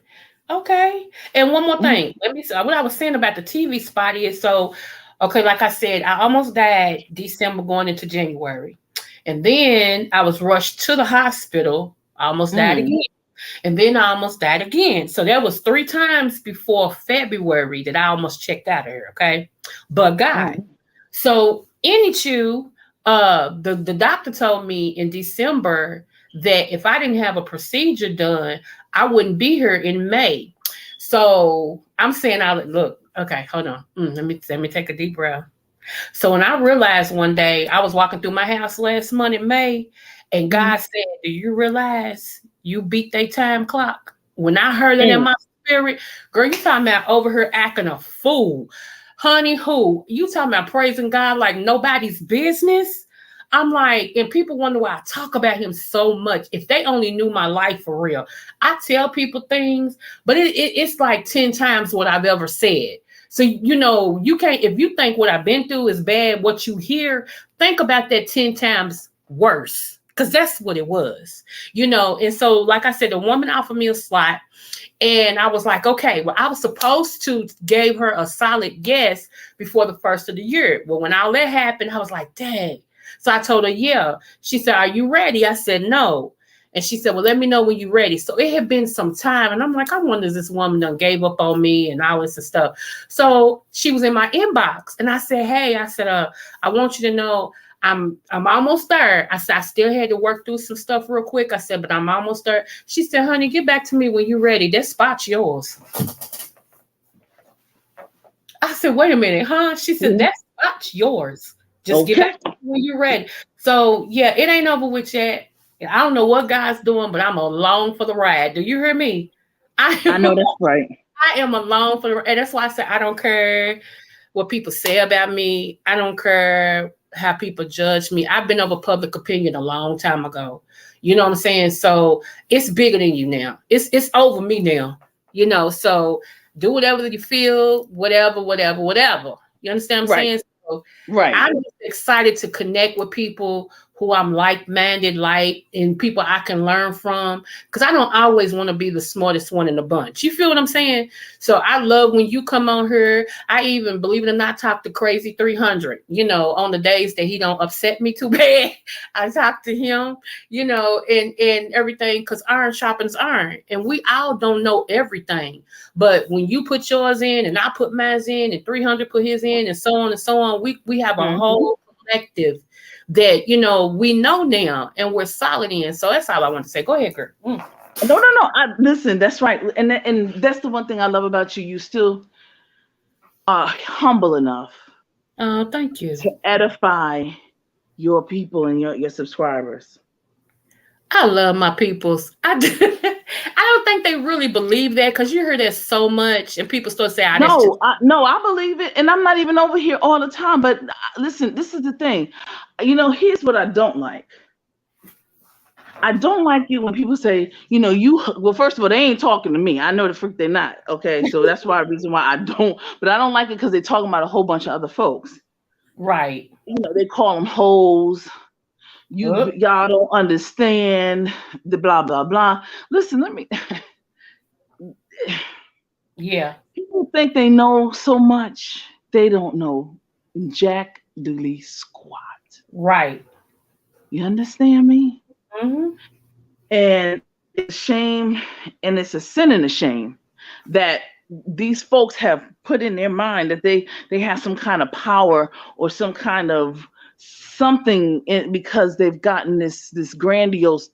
[SPEAKER 1] Okay. And one more
[SPEAKER 6] Mhm.
[SPEAKER 1] thing. Let me what I was saying about the TV spot is so okay, like I said, I almost died December going into January. And then I was rushed to the hospital. I almost died
[SPEAKER 6] Mm.
[SPEAKER 1] again. And then I almost died again. So that was 3 times before February that I almost checked out of here. Okay. But God.
[SPEAKER 6] Mm.
[SPEAKER 1] So anywho, the doctor told me in December that if I didn't have a procedure done, I wouldn't be here in May. So I'm saying, I look, okay, hold on. Let me take a deep breath. So when I realized one day I was walking through my house last month in May, and
[SPEAKER 6] Mm.
[SPEAKER 1] God said, "Do you realize you beat their time clock?" When I heard that in
[SPEAKER 6] Mm.
[SPEAKER 1] my spirit, girl, you talking about over here acting a fool, honey? Who you talking about praising God like nobody's business? I'm like, and people wonder why I talk about him so much. If they only knew my life for real, I tell people things, but it's like 10 times what I've ever said. So, you can't, if you think what I've been through is bad, what you hear, think about that 10 times worse. Because that's what it was, And so, like I said, the woman offered me a slot. And I was like, okay, well, I was supposed to give her a solid yes before the first of the year. Well, when all that happened, I was like, dang. So I told her, yeah. She said, are you ready? I said, no. And she said, well, let me know when you're ready. So it had been some time. And I'm like, I wonder if this woman done gave up on me and all this and stuff. So she was in my inbox. And I said, hey, I want you to know I'm almost there. I said, I still had to work through some stuff real quick. I said, but I'm almost there. She said, honey, get back to me when you're ready. That spot's yours. I said, wait a minute, huh? She said, that spot's yours. Just get back to me when you're ready. So yeah, it ain't over with yet. I don't know what God's doing, but I'm along for the ride. Do you hear me?
[SPEAKER 6] I know that's right.
[SPEAKER 1] I am along for the ride. And that's why I said I don't care what people say about me. I don't care how people judge me. I've been over public opinion a long time ago. You know what I'm saying? So it's bigger than you now. It's over me now. You know, so do whatever you feel, whatever. You understand what I'm saying? So I'm just excited to connect with people who I'm like-minded, and people I can learn from. Because I don't always want to be the smartest one in the bunch. You feel what I'm saying? So I love when you come on here. I even, believe it or not, talk to Crazy 300, you know, on the days that he don't upset me too bad. I talk to him, you know, and everything, because iron sharpens iron. And we all don't know everything. But when you put yours in and I put mine in and 300 put his in and so on, we have a whole collective that, you know, we know now and we're solid in. So that's all I want to say. Go ahead, girl.
[SPEAKER 6] No. Listen, that's right. And that's the one thing I love about you. You still are humble enough.
[SPEAKER 1] Oh, thank you.
[SPEAKER 6] To edify your people and your subscribers.
[SPEAKER 1] I love my peoples. I don't think they really believe that, because you hear that so much and people still say, I
[SPEAKER 6] believe it. And I'm not even over here all the time. But listen, this is the thing. You know, here's what I don't like. I don't like it when people say, you know, well, first of all, they ain't talking to me. I know the freak they're not. Okay. So that's the reason why I don't. But I don't like it because they're talking about a whole bunch of other folks.
[SPEAKER 1] Right.
[SPEAKER 6] You know, they call them hoes. Y'all don't understand the blah, blah, blah. Listen,
[SPEAKER 1] yeah.
[SPEAKER 6] People think they know so much. They don't know jack dooley squat.
[SPEAKER 1] Right.
[SPEAKER 6] You understand me?
[SPEAKER 1] Mm-hmm.
[SPEAKER 6] And it's a shame, and it's a sin and a shame that these folks have put in their mind that they have some kind of power or some kind of something because they've gotten this grandiose,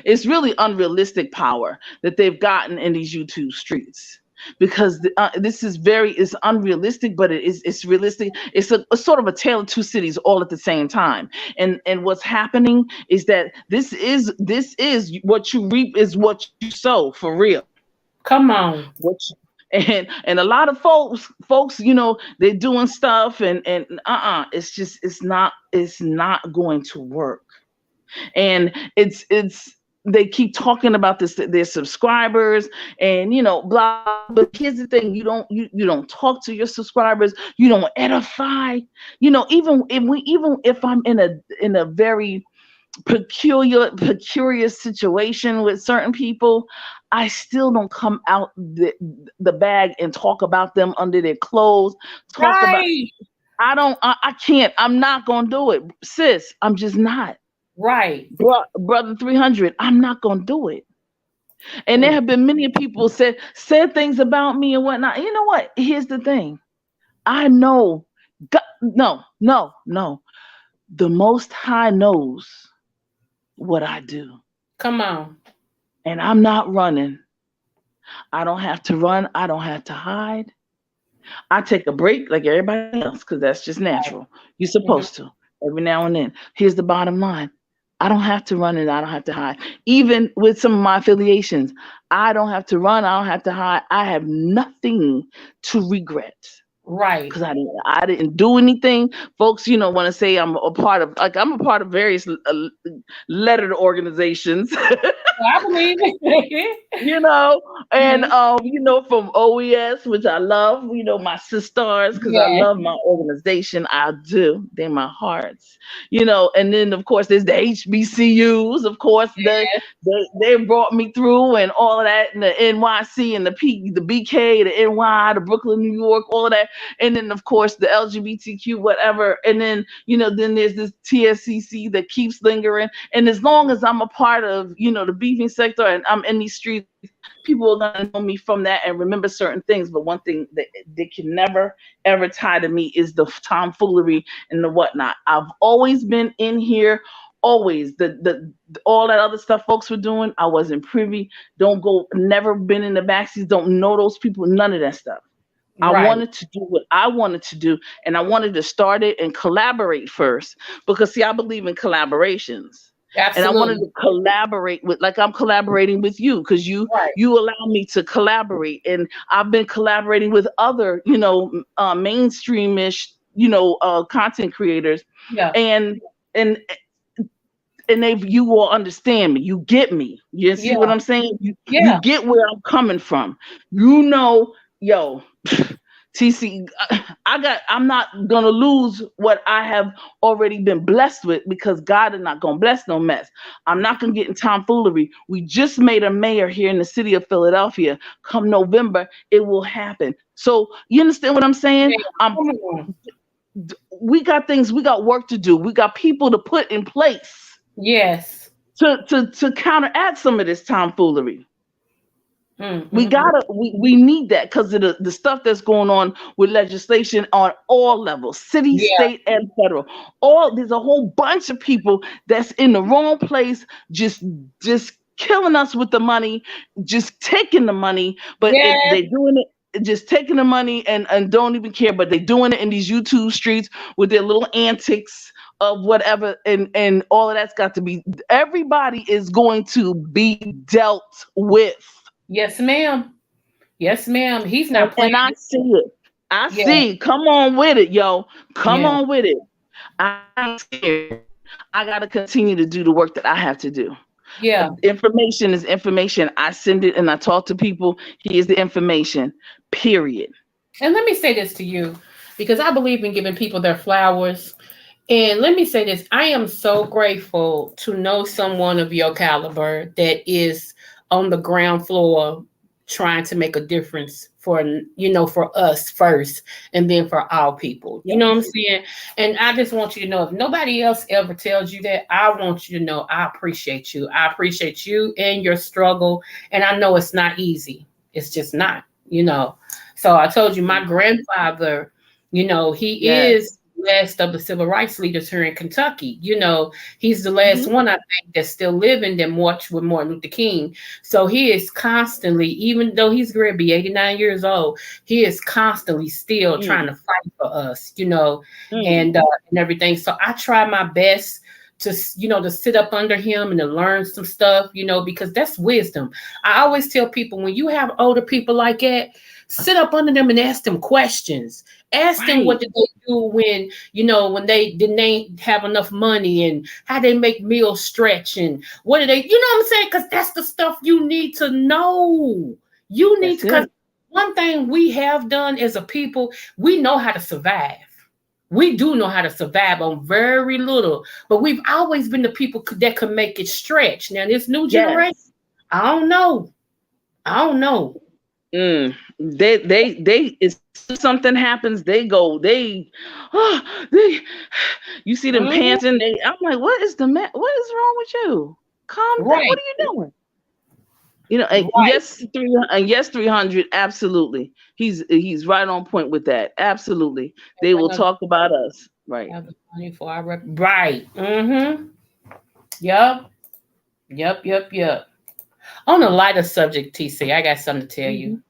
[SPEAKER 6] it's really unrealistic power that they've gotten in these YouTube streets. Because this is it's unrealistic, but it's realistic. It's a sort of a tale of two cities all at the same time. And what's happening is that this is what you reap is what you sow, for real.
[SPEAKER 1] Come on.
[SPEAKER 6] And a lot of folks, you know, they're doing stuff and it's not going to work. And they keep talking about this, their subscribers and, you know, blah. But here's the thing: you don't talk to your subscribers. You don't edify. You know, even if I'm in a very peculiar situation with certain people, I still don't come out the bag and talk about them under their clothes. I can't. I'm not gonna do it, sis. I'm just not.
[SPEAKER 1] Right.
[SPEAKER 6] Brother 300, I'm not going to do it. And there have been many people said things about me and whatnot. You know what? Here's the thing. I know. No. The Most High knows what I do.
[SPEAKER 1] Come on.
[SPEAKER 6] And I'm not running. I don't have to run. I don't have to hide. I take a break like everybody else because that's just natural. You're supposed to every now and then. Here's the bottom line. I don't have to run and I don't have to hide. Even with some of my affiliations, I don't have to run. I don't have to hide. I have nothing to regret.
[SPEAKER 1] Right.
[SPEAKER 6] Because I didn't do anything. Folks, you know, want to say I'm a part of various lettered organizations.
[SPEAKER 1] I believe it.
[SPEAKER 6] You know, and
[SPEAKER 1] Mhm.
[SPEAKER 6] you know, from OES, which I love, you know, my sisters, because I
[SPEAKER 1] Yes,
[SPEAKER 6] love my organization. I do. They're my hearts. You know, and then of course there's the HBCUs, of course,
[SPEAKER 1] yes,
[SPEAKER 6] they brought me through and all of that, and the NYC and the BK, the NY, the Brooklyn, New York, all of that. And then of course the LGBTQ, whatever. And then, you know, then there's this TSCC that keeps lingering. And as long as I'm a part of, you know, the beefing sector and I'm in these streets, people are gonna know me from that and remember certain things. But one thing that they can never ever tie to me is the tomfoolery and the whatnot. I've always been in here, always. The all that other stuff folks were doing, I wasn't privy. Don't go. Never been in the backseats. Don't know those people. None of that stuff. I
[SPEAKER 1] right.
[SPEAKER 6] wanted to do what I wanted to do, and I wanted to start it and collaborate first because, see, I believe in collaborations, and I wanted
[SPEAKER 1] Absolutely.
[SPEAKER 6] to collaborate with, like I'm collaborating with you, because
[SPEAKER 1] Right.
[SPEAKER 6] you allow me to collaborate, and I've been collaborating with other, you know, mainstreamish, you know, content creators,
[SPEAKER 1] Yeah.
[SPEAKER 6] and and they, you will understand me. You get me. You see what
[SPEAKER 1] Yeah.
[SPEAKER 6] I'm saying? You
[SPEAKER 1] Yeah.
[SPEAKER 6] get where I'm coming from. You know, yo, TC, I'm not gonna lose what I have already been blessed with, because God is not gonna bless no mess. I'm not gonna get in tomfoolery. We just made a mayor here in the city of Philadelphia. Come November, it will happen. So you understand what I'm saying?
[SPEAKER 1] Yeah. Come on.
[SPEAKER 6] We got things, we got work to do. We got people to put in place
[SPEAKER 1] Yes.
[SPEAKER 6] to counteract some of this tomfoolery. We
[SPEAKER 1] Mm-hmm.
[SPEAKER 6] gotta, we need that because of the stuff that's going on with legislation on all levels, city,
[SPEAKER 1] Yeah.
[SPEAKER 6] state, and federal. All There's a whole bunch of people that's in the wrong place, just killing us with the money, just taking the money, but
[SPEAKER 1] Yes.
[SPEAKER 6] they doing it, just taking the money and don't even care, but they doing it in these YouTube streets with their little antics of whatever, and all of that's got to be, everybody is going to be dealt with.
[SPEAKER 1] Yes, ma'am. Yes, ma'am. He's
[SPEAKER 6] And,
[SPEAKER 1] not playing
[SPEAKER 6] I
[SPEAKER 1] this.
[SPEAKER 6] see it. I
[SPEAKER 1] Yeah.
[SPEAKER 6] see. Come on with it, yo. Come
[SPEAKER 1] Yeah.
[SPEAKER 6] on with it. I ain't scared. I gotta continue to do the work that I have to do.
[SPEAKER 1] Yeah.
[SPEAKER 6] Information is information. I send it and I talk to people. Here's the information. Period.
[SPEAKER 1] And let me say this to you, because I believe in giving people their flowers. And let me say this, I am so grateful to know someone of your caliber that is on the ground floor trying to make a difference for, you know, for us first and then for our people. You know what I'm
[SPEAKER 6] Yes.
[SPEAKER 1] saying? And I just want you to know, if nobody else ever tells you that, I want you to know I appreciate you. I appreciate you and your struggle. And I know it's not easy. It's just not, you know. So I told you, my grandfather, you know, he
[SPEAKER 6] Yes.
[SPEAKER 1] is last of the civil rights leaders here in Kentucky. You know, he's the last
[SPEAKER 6] Hmm.
[SPEAKER 1] one, I think, that's still living that marched with Martin Luther King. So he is constantly, even though he's going to be 89 years old, he is constantly still trying
[SPEAKER 6] Mm.
[SPEAKER 1] to fight for us, you know,
[SPEAKER 6] Mm.
[SPEAKER 1] and everything. So I try my best to, you know, to sit up under him and to learn some stuff, you know, because that's wisdom. I always tell people, when you have older people like that, sit up under them and ask them questions. Ask them what
[SPEAKER 6] Right.
[SPEAKER 1] did they do when, you know, when they didn't have enough money, and how they make meals stretch, and what do they, you know what I'm saying? Because that's the stuff you need to know. You need to,
[SPEAKER 6] That's
[SPEAKER 1] because
[SPEAKER 6] it.
[SPEAKER 1] one thing we have done as a people, we know how to survive. We do know how to survive on very little, but we've always been the people that could make it stretch. Now, this new generation,
[SPEAKER 6] Yes.
[SPEAKER 1] I don't know. I don't know.
[SPEAKER 6] They As soon as something happens, they go, they, you see them
[SPEAKER 1] Mhm.
[SPEAKER 6] panting. I'm like, what is what is wrong with you? Calm down. What
[SPEAKER 1] Right,
[SPEAKER 6] are you doing? You know, and
[SPEAKER 1] right.
[SPEAKER 6] yes, 300, absolutely. He's right on point with that. Absolutely. They will talk about us. Right.
[SPEAKER 1] Have the money for our right. Mm-hmm. Yep. Yep. Yep. Yep. On a lighter subject, TC, I got something to tell
[SPEAKER 6] Hmm.
[SPEAKER 1] you.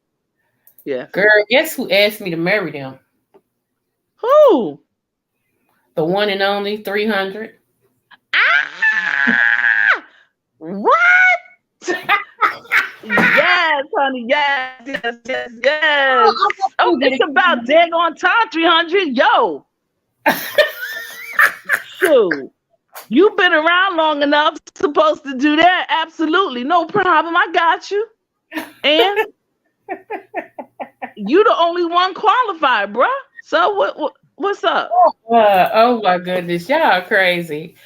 [SPEAKER 6] Yes.
[SPEAKER 1] Girl, guess who asked me to marry them?
[SPEAKER 6] Who?
[SPEAKER 1] The one and only 300.
[SPEAKER 6] Ah! What? Yes, honey. Yes, yes, yes, yes. Oh, it's about daggone time, 300. Yo, shoot. You've been around long enough, supposed to do that. Absolutely. No problem. I got you. And you the only one qualified, bruh. So what's up?
[SPEAKER 1] Oh my goodness, y'all are crazy.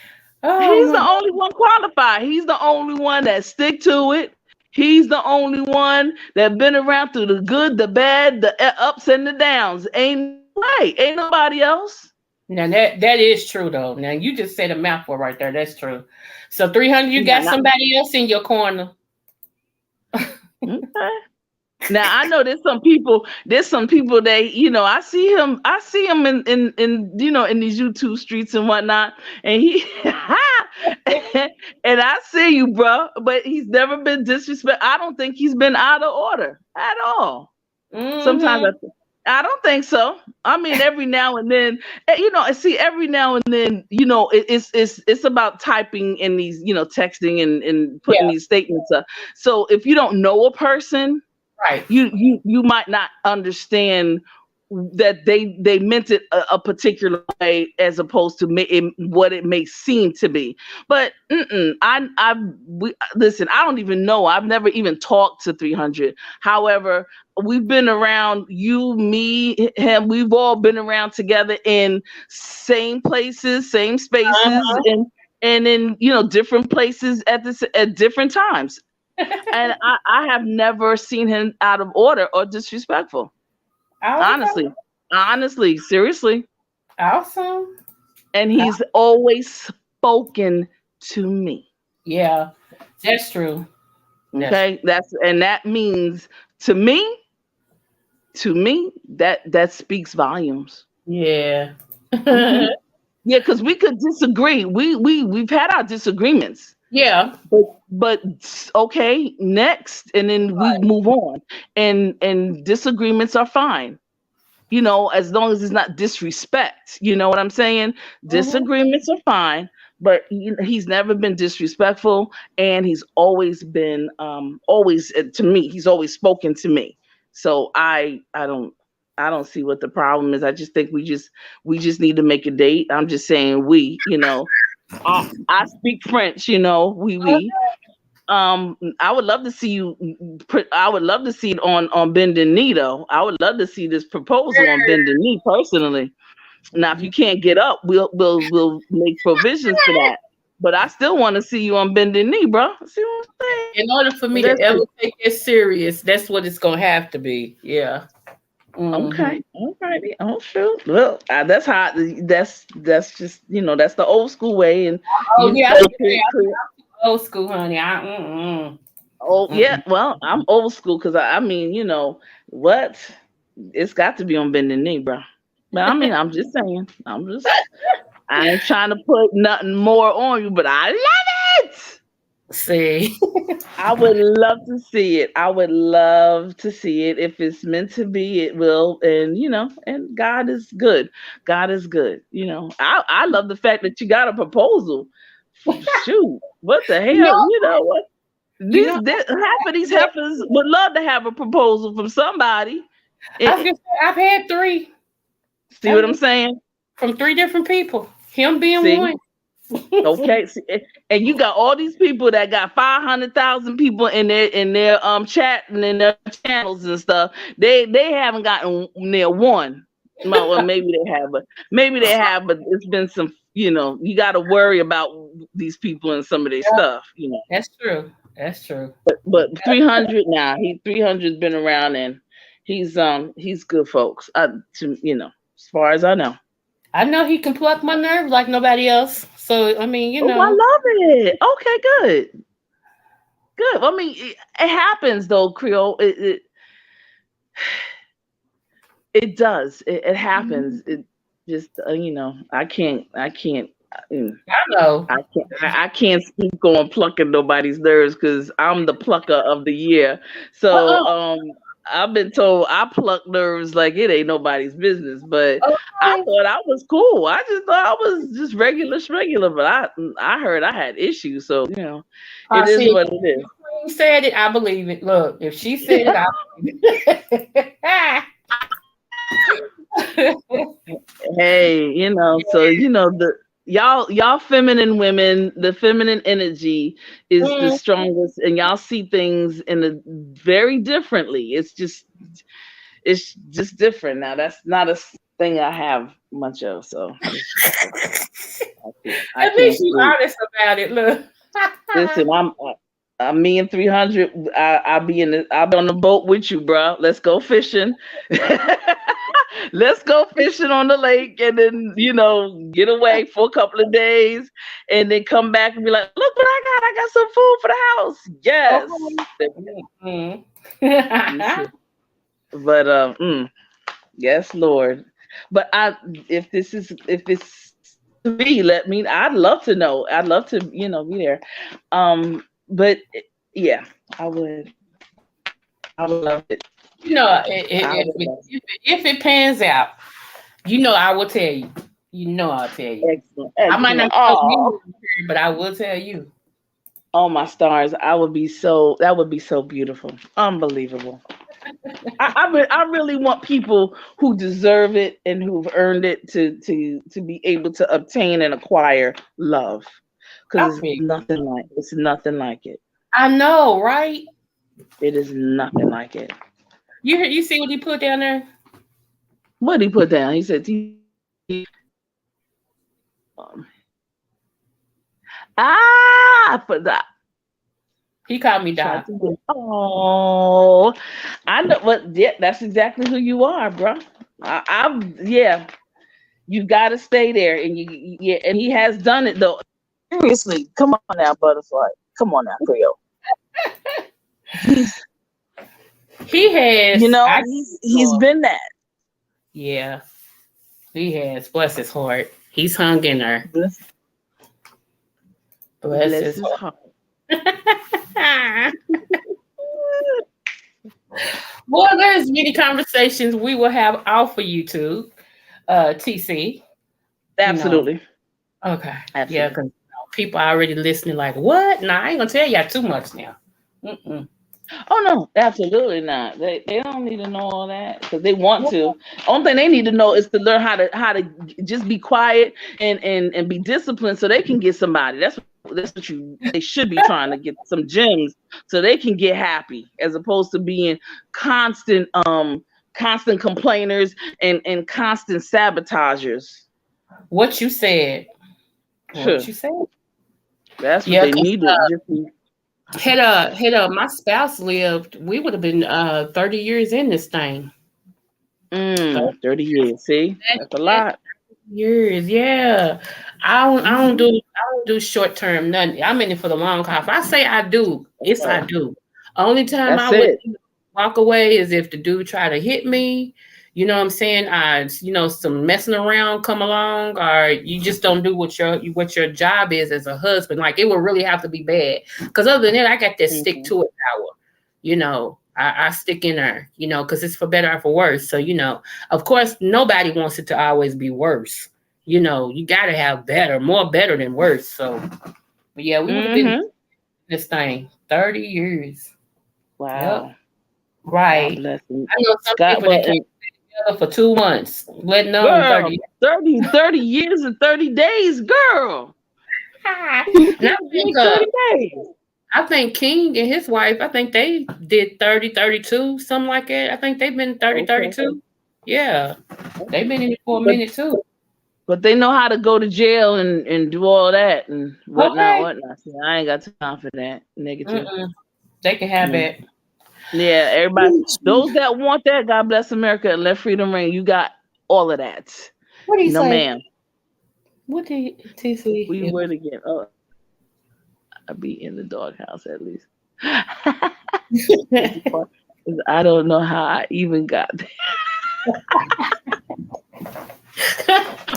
[SPEAKER 1] Oh
[SPEAKER 6] He's
[SPEAKER 1] my.
[SPEAKER 6] the only one qualified. He's the only one that stick to it. He's the only one that been around through the good, the bad, the ups and the downs. Ain't way. Ain't nobody else.
[SPEAKER 1] Now that is true though. Now you just said a mouthful right there. That's true. So 300, you got somebody else in your corner.
[SPEAKER 6] Okay. Now I know there's some people that, you know, I see him in in these YouTube streets and whatnot, and he and I see you, bro, but he's never been disrespect. I don't think he's been out of order at all. Sometimes I don't think so. I mean, every now and then, every now and then, it's about typing in these, texting and putting these statements up. So if you don't know a person,
[SPEAKER 1] right,
[SPEAKER 6] you might not understand that they meant it a particular way as opposed to what it may seem to be. But listen, I don't even know. I've never even talked to 300. However, we've been around, you, me, him. We've all been around together in same places, same spaces, and in different places at different times. And I have never seen him out of order or disrespectful. Honestly, seriously.
[SPEAKER 1] Awesome.
[SPEAKER 6] And he's always spoken to me.
[SPEAKER 1] Yeah, that's true.
[SPEAKER 6] Okay, that means to me, that speaks volumes.
[SPEAKER 1] Yeah.
[SPEAKER 6] Yeah, because we could disagree. We've had our disagreements.
[SPEAKER 1] Yeah.
[SPEAKER 6] But okay, next, and then we move on. And disagreements are fine. As long as it's not disrespect. You know what I'm saying? Disagreements are fine, but he's never been disrespectful, and he's always been to me. He's always spoken to me. So I don't see what the problem is. I just think we just need to make a date. I'm just saying I speak French, we. I would love to see you. I would love to see it on bended knee, though. I would love to see this proposal on bended knee personally. Now, if you can't get up, we'll make provisions for that. But I still want to see you on bended knee, bro. See what I'm saying?
[SPEAKER 1] In order for me to ever take it serious, that's what it's gonna have to be. Yeah.
[SPEAKER 6] Okay. All righty. Oh shoot. Well, that's how. That's just that's the old school way. And
[SPEAKER 1] old school, honey.
[SPEAKER 6] Oh yeah. Well, I'm old school because I mean, what? It's got to be on bending knee, bro. But I mean, I'm just saying. I ain't trying to put nothing more on you, but I love it.
[SPEAKER 1] See,
[SPEAKER 6] I would love to see it. I would love to see it. If it's meant to be, it will. And and God is good. God is good. I love the fact that you got a proposal. Shoot, what the hell? What? Half of these heifers would love to have a proposal from somebody.
[SPEAKER 1] I've had 3.
[SPEAKER 6] See what I'm saying?
[SPEAKER 1] From 3 different people. Him being one.
[SPEAKER 6] Okay, and you got all these people that got 500,000 people in their chat and in their channels and stuff. They haven't gotten near one. Well, maybe they have, but it's been some. You got to worry about these people and some of their stuff.
[SPEAKER 1] That's true. That's true.
[SPEAKER 6] But 300 now. 300's been around, and he's good folks. As far as I know.
[SPEAKER 1] I know he can pluck my nerve like nobody else. So I mean,
[SPEAKER 6] I love it. Okay, good. I mean, it happens though, Creole. It does. It happens. It just I can't. I
[SPEAKER 1] know.
[SPEAKER 6] I can't speak on plucking nobody's nerves because I'm the plucker of the year. So I've been told I pluck nerves like it ain't nobody's business, but I thought I was cool. I just thought I was just regular, but I heard I had issues, so it is what it is.
[SPEAKER 1] She said it, I believe it. Look, if she said it, I believe it.
[SPEAKER 6] Hey, so y'all feminine women, the feminine energy is the
[SPEAKER 1] Mm.
[SPEAKER 6] strongest, and y'all see things in a very differently. It's just different. Now that's not a thing I have much of, so I
[SPEAKER 1] At
[SPEAKER 6] can't
[SPEAKER 1] least you
[SPEAKER 6] speak.
[SPEAKER 1] honest about it. Look.
[SPEAKER 6] Listen, I'm me and 300. I'll be on the boat with you, bro. Let's go fishing. Let's go fishing on the lake, and then get away for a couple of days, and then come back and be like, "Look what I got! I got some food for the house." Yes.
[SPEAKER 1] Mhm.
[SPEAKER 6] But yes, Lord. But if it's to be, I'd love to know. I'd love to, be there. But yeah, I would. I would love it. I would love
[SPEAKER 1] If it pans out, I will tell you. I'll tell you.
[SPEAKER 6] it. Excellent,
[SPEAKER 1] I might
[SPEAKER 6] excellent.
[SPEAKER 1] not tell
[SPEAKER 6] Oh,
[SPEAKER 1] you, but I will tell you.
[SPEAKER 6] oh my stars! I would be so. That would be so beautiful, unbelievable. I really want people who deserve it and who've earned it to be able to obtain and acquire love,
[SPEAKER 1] I
[SPEAKER 6] because
[SPEAKER 1] feel you.
[SPEAKER 6] it's nothing like it.
[SPEAKER 1] I know, right?
[SPEAKER 6] It is nothing like it.
[SPEAKER 1] You see what he put down there?
[SPEAKER 6] What did he put down? He said, um, I put that.
[SPEAKER 1] He called me
[SPEAKER 6] Tried
[SPEAKER 1] Doc.
[SPEAKER 6] to get, oh, I know what. Yeah, that's exactly who you are, bro. Yeah. You got to stay there, and yeah, and he has done it though. Seriously, come on now, butterfly. Come on now, Creole. He's,
[SPEAKER 1] He has.
[SPEAKER 6] he's been that.
[SPEAKER 1] Yeah, he has. Bless his heart. He's hung in there. Bless
[SPEAKER 6] Bless
[SPEAKER 1] his
[SPEAKER 6] his
[SPEAKER 1] heart.
[SPEAKER 6] heart.
[SPEAKER 1] Well, there's many conversations we will have off of YouTube, TC.
[SPEAKER 6] Absolutely.
[SPEAKER 1] Okay.
[SPEAKER 6] Absolutely.
[SPEAKER 1] Yeah, because people are already listening like, what? Nah, I ain't going to tell y'all too much now. Mm-mm.
[SPEAKER 6] Oh no, absolutely not. They don't need to know all that because they want to. Only thing they need to know is to learn how to just be quiet and be disciplined so they can get somebody. That's what they should be trying to get some gems so they can get happy as opposed to being constant complainers and constant sabotagers.
[SPEAKER 1] What you said. What you said.
[SPEAKER 6] That's what
[SPEAKER 1] Yeah,
[SPEAKER 6] they need to just be.
[SPEAKER 1] Had my spouse lived, we would have been 30 years in this thing.
[SPEAKER 6] 30 years. See, that's a lot.
[SPEAKER 1] Years, yeah. I don't do short term nothing. I'm in it for the long haul. If I say I do, it's I do. Only time
[SPEAKER 6] That's
[SPEAKER 1] I would
[SPEAKER 6] it.
[SPEAKER 1] walk away is if the dude try to hit me. You know what I'm saying? Some messing around come along, or you just don't do what your job is as a husband. Like it would really have to be bad. Because other than that, I got that stick to it power. I stick in there, because it's for better or for worse. So, of course, nobody wants it to always be worse. You got to have better, more better than worse. So, but yeah, we would have been in this thing 30 years.
[SPEAKER 6] Wow.
[SPEAKER 1] Yep. Right.
[SPEAKER 6] God bless him.
[SPEAKER 1] I know some people that came together for 2 months, letting on 30
[SPEAKER 6] years. 30 years and 30 days, girl.
[SPEAKER 1] Now, 30 days. I think King and his wife, I think they did 30, 32, something like that. I think they've been 30, 32. Yeah. They've been in it for a minute too.
[SPEAKER 6] But they know how to go to jail and do all that and whatnot. See, I ain't got time for that. Negative.
[SPEAKER 1] They can have it.
[SPEAKER 6] Yeah, everybody. Those that want that, God bless America and let freedom ring. You got all of that.
[SPEAKER 1] What do you say?
[SPEAKER 6] No, ma'am.
[SPEAKER 1] What did TC?
[SPEAKER 6] We went again. Oh, I'll be in the doghouse at least. I don't know how I even got there.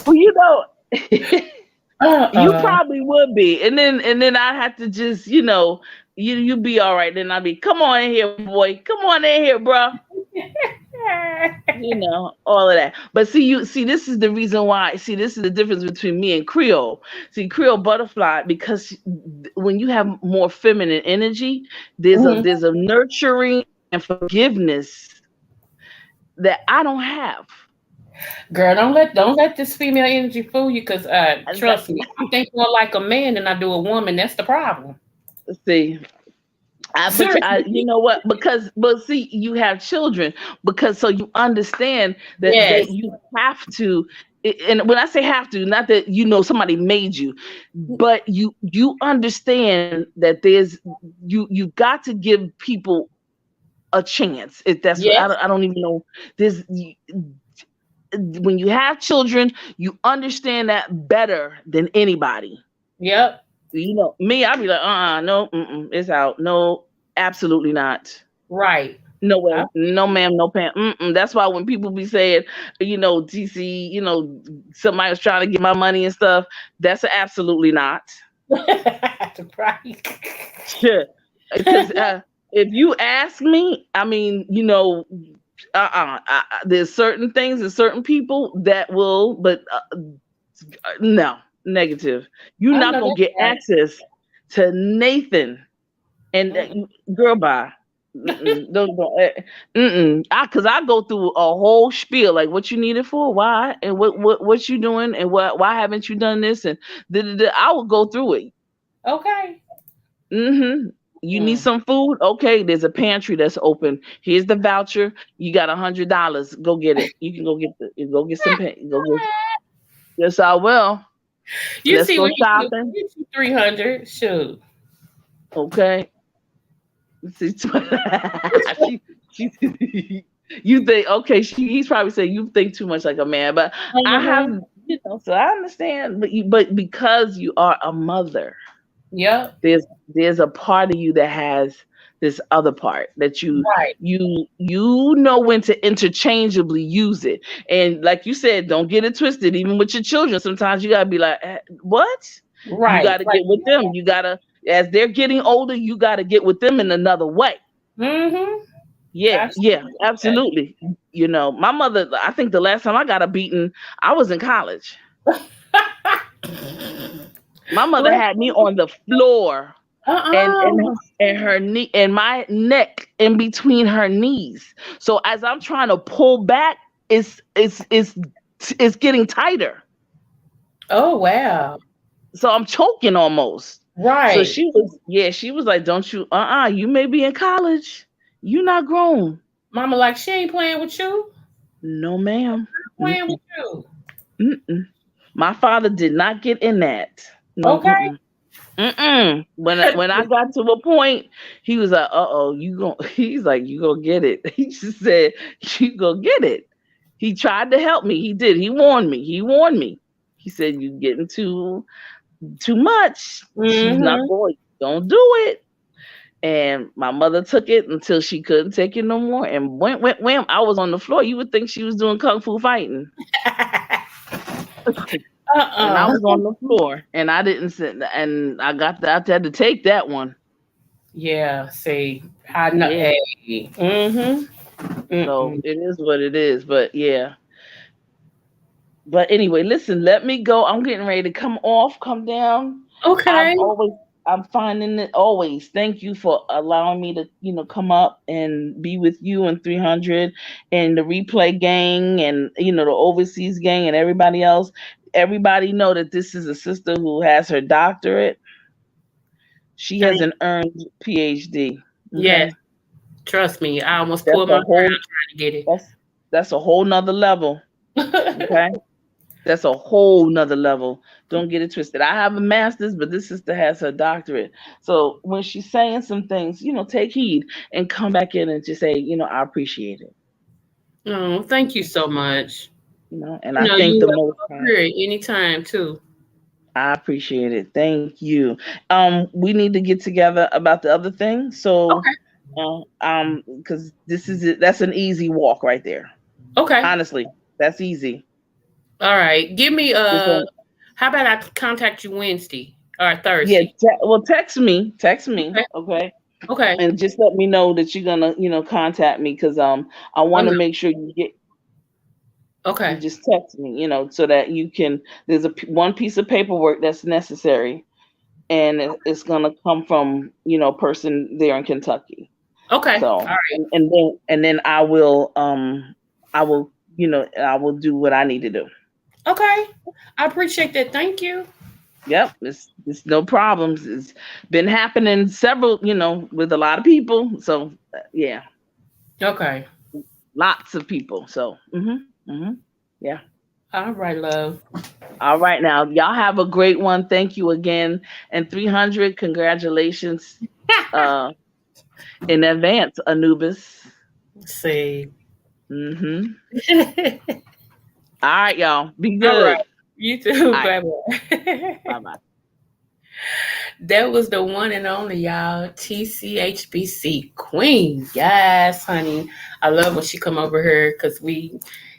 [SPEAKER 6] Well, you probably would be, and then I had to just, you be all right. Then I'd be, come on in here, boy. Come on in here, bro. All of that. But this is the reason why. See, this is the difference between me and Creole. See, Creole butterfly, because when you have more feminine energy, there's a nurturing and forgiveness that I don't have.
[SPEAKER 1] Girl, don't let this female energy fool you, because trust me, I think more like a man than I do a woman. That's the problem.
[SPEAKER 6] See, you
[SPEAKER 1] Seriously.
[SPEAKER 6] know what? But see, you have children because so you understand that
[SPEAKER 1] Yes.
[SPEAKER 6] you have to. And when I say have to, not that somebody made you, but you understand that you've got to give people a chance. If that's what
[SPEAKER 1] Yes.
[SPEAKER 6] I don't even know. There's when you have children, you understand that better than anybody.
[SPEAKER 1] Yep.
[SPEAKER 6] Me, I'd be like, no, it's out. No, absolutely not.
[SPEAKER 1] Right.
[SPEAKER 6] No
[SPEAKER 1] I,
[SPEAKER 6] way. No, ma'am, no, Pam. That's why when people be saying, TC, somebody was trying to get my money and stuff, that's a absolutely not.
[SPEAKER 1] right.
[SPEAKER 6] Sure. Because if you ask me, I mean, there's certain things and certain people that will, but no, negative. You're
[SPEAKER 1] I
[SPEAKER 6] not
[SPEAKER 1] know
[SPEAKER 6] gonna
[SPEAKER 1] that's
[SPEAKER 6] get
[SPEAKER 1] right.
[SPEAKER 6] access to Nathan and
[SPEAKER 1] Mm-mm.
[SPEAKER 6] girl bye. Cause I go through a whole spiel like what you need it for, why, and what you doing, and why haven't you done this, and I will go through it.
[SPEAKER 1] Okay.
[SPEAKER 6] Mm-hmm. You need
[SPEAKER 1] Mm.
[SPEAKER 6] some food? Okay, there's a pantry that's open. Here's the voucher. You got $100. Go get it. You can go get some go get. Yes, I will.
[SPEAKER 1] You
[SPEAKER 6] Let's
[SPEAKER 1] see
[SPEAKER 6] go
[SPEAKER 1] when you
[SPEAKER 6] shopping.
[SPEAKER 1] get you 300, shoot.
[SPEAKER 6] Okay. See, she, you think okay? He's probably saying you think too much like a man, but I have
[SPEAKER 1] Uh-huh.
[SPEAKER 6] so I understand. But because you are a mother,
[SPEAKER 1] Yep.
[SPEAKER 6] there's a part of you that has this other part that
[SPEAKER 1] Right.
[SPEAKER 6] you know when to interchangeably use it. And like you said, don't get it twisted. Even with your children, sometimes you gotta be like, what? You
[SPEAKER 1] Right.
[SPEAKER 6] gotta
[SPEAKER 1] Like,
[SPEAKER 6] get with them. You gotta as they're getting older, you gotta get with them in another way.
[SPEAKER 1] mm-hmm.
[SPEAKER 6] Yeah,
[SPEAKER 1] Absolutely.
[SPEAKER 6] absolutely. My mother, I think the last time I got a beating, I was in college. My mother
[SPEAKER 1] Bless
[SPEAKER 6] had me
[SPEAKER 1] you.
[SPEAKER 6] on the floor and
[SPEAKER 1] Uh-uh.
[SPEAKER 6] her knee and my neck in between her knees. So as I'm trying to pull back, it's getting tighter.
[SPEAKER 1] Oh, wow.
[SPEAKER 6] So I'm choking almost. So
[SPEAKER 1] Right.
[SPEAKER 6] she was like, "Don't you? You may be in college. You not grown."
[SPEAKER 1] Mama, like, she ain't playing with you.
[SPEAKER 6] No, ma'am.
[SPEAKER 1] Playing with you.
[SPEAKER 6] Mm-mm. My father did not get in that. No.
[SPEAKER 1] Okay.
[SPEAKER 6] When I got to a point, he was like, "Uh oh, you going?" He's like, "You gonna get it?" He just said, "You gonna get it." He tried to help me. He did. He warned me. He said, "You getting too much. She's not
[SPEAKER 1] Mm-hmm.
[SPEAKER 6] going. Don't do it." And my mother took it until she couldn't take it no more. And when I was on the floor, you would think she was doing kung fu fighting. And I
[SPEAKER 1] uh-uh.
[SPEAKER 6] was on the floor, and I didn't sit, and I had to take that one.
[SPEAKER 1] Yeah, see, I know.
[SPEAKER 6] Yeah.
[SPEAKER 1] Hey. Mm-hmm.
[SPEAKER 6] So
[SPEAKER 1] Mm-mm.
[SPEAKER 6] it is what it is. But yeah. But anyway, listen, let me go. I'm getting ready to come down.
[SPEAKER 1] Okay.
[SPEAKER 6] I'm finding it always. Thank you for allowing me to, come up and be with you and 300 and the replay gang and, the overseas gang and everybody else. Everybody know that this is a sister who has her doctorate. She has
[SPEAKER 1] Thank.
[SPEAKER 6] an earned PhD.
[SPEAKER 1] Yes.
[SPEAKER 6] Okay.
[SPEAKER 1] Trust me. I almost
[SPEAKER 6] That's
[SPEAKER 1] pulled my
[SPEAKER 6] a
[SPEAKER 1] crown
[SPEAKER 6] whole
[SPEAKER 1] trying to get
[SPEAKER 6] that's a whole nother level.
[SPEAKER 1] it.
[SPEAKER 6] Okay. That's a whole nother level. Don't get it twisted. I have a master's, but this sister has her doctorate. So when she's saying some things, take heed and come back in and just say, I appreciate it.
[SPEAKER 1] Oh, thank you so much.
[SPEAKER 6] And
[SPEAKER 1] You
[SPEAKER 6] I
[SPEAKER 1] know,
[SPEAKER 6] thank
[SPEAKER 1] you
[SPEAKER 6] the
[SPEAKER 1] welcome
[SPEAKER 6] Most
[SPEAKER 1] up
[SPEAKER 6] High.
[SPEAKER 1] here anytime too.
[SPEAKER 6] I appreciate it. Thank you. We need to get together about the other thing. So,
[SPEAKER 1] Okay.
[SPEAKER 6] because this is it. That's an easy walk right there.
[SPEAKER 1] Okay.
[SPEAKER 6] Honestly, that's easy.
[SPEAKER 1] All right. Give me
[SPEAKER 6] This ain't.
[SPEAKER 1] how about I contact you Wednesday or
[SPEAKER 6] Yeah.
[SPEAKER 1] Thursday?
[SPEAKER 6] Well, text me. Text me.
[SPEAKER 1] Okay.
[SPEAKER 6] Okay.
[SPEAKER 1] Okay.
[SPEAKER 6] And just let me know that you're gonna contact me because I
[SPEAKER 1] I
[SPEAKER 6] want to
[SPEAKER 1] will.
[SPEAKER 6] make sure you
[SPEAKER 1] Okay.
[SPEAKER 6] just text me so that you can there's one piece of paperwork that's necessary and it's gonna come from a person there in Kentucky.
[SPEAKER 1] Okay. All
[SPEAKER 6] So
[SPEAKER 1] right.
[SPEAKER 6] and then I will I will do what I need to do.
[SPEAKER 1] Okay. I appreciate that. Thank you.
[SPEAKER 6] Yep, it's no problems. It's been happening several, with a lot of people. So yeah,
[SPEAKER 1] Okay.
[SPEAKER 6] lots of people. So yeah.
[SPEAKER 1] All right, love.
[SPEAKER 6] All right, now y'all have a great one. Thank you again, and 300 congratulations in advance, Anubis.
[SPEAKER 1] See.
[SPEAKER 6] Mm-hmm. All right, y'all. Be
[SPEAKER 1] All
[SPEAKER 6] good.
[SPEAKER 1] right. You too.
[SPEAKER 6] All right.
[SPEAKER 1] Bye bye.
[SPEAKER 6] Bye bye.
[SPEAKER 1] That was the one and only, y'all, TCHBC Queen. Yes, honey. I love when she come over here because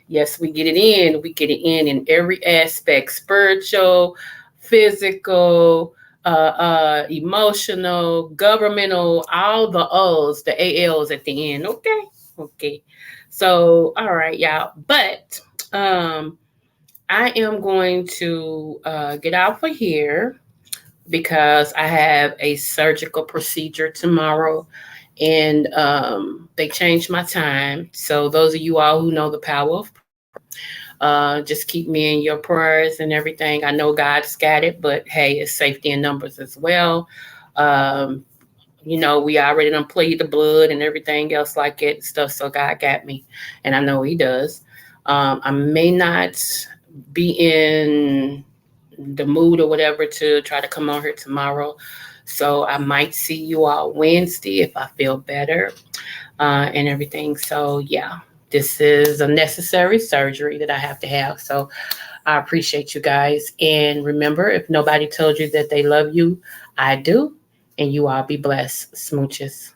[SPEAKER 1] yes, we get it in. We get it in every aspect, spiritual, physical, emotional, governmental, all the O's, the AL's at the end. Okay. Okay. So, all right, y'all. But I am going to get out for here because I have a surgical procedure tomorrow and they changed my time. So those of you all who know the power of just keep me in your prayers and everything. I know God's got it, but hey, it's safety in numbers as well. Um, we already done played the blood and everything else like it and stuff. So God got me, and I know He does. I may not be in the mood or whatever to try to come on here tomorrow. So I might see you all Wednesday if I feel better and everything. So yeah, this is a necessary surgery that I have to have. So I appreciate you guys. And remember, if nobody told you that they love you, I do. And you all be blessed. Smooches.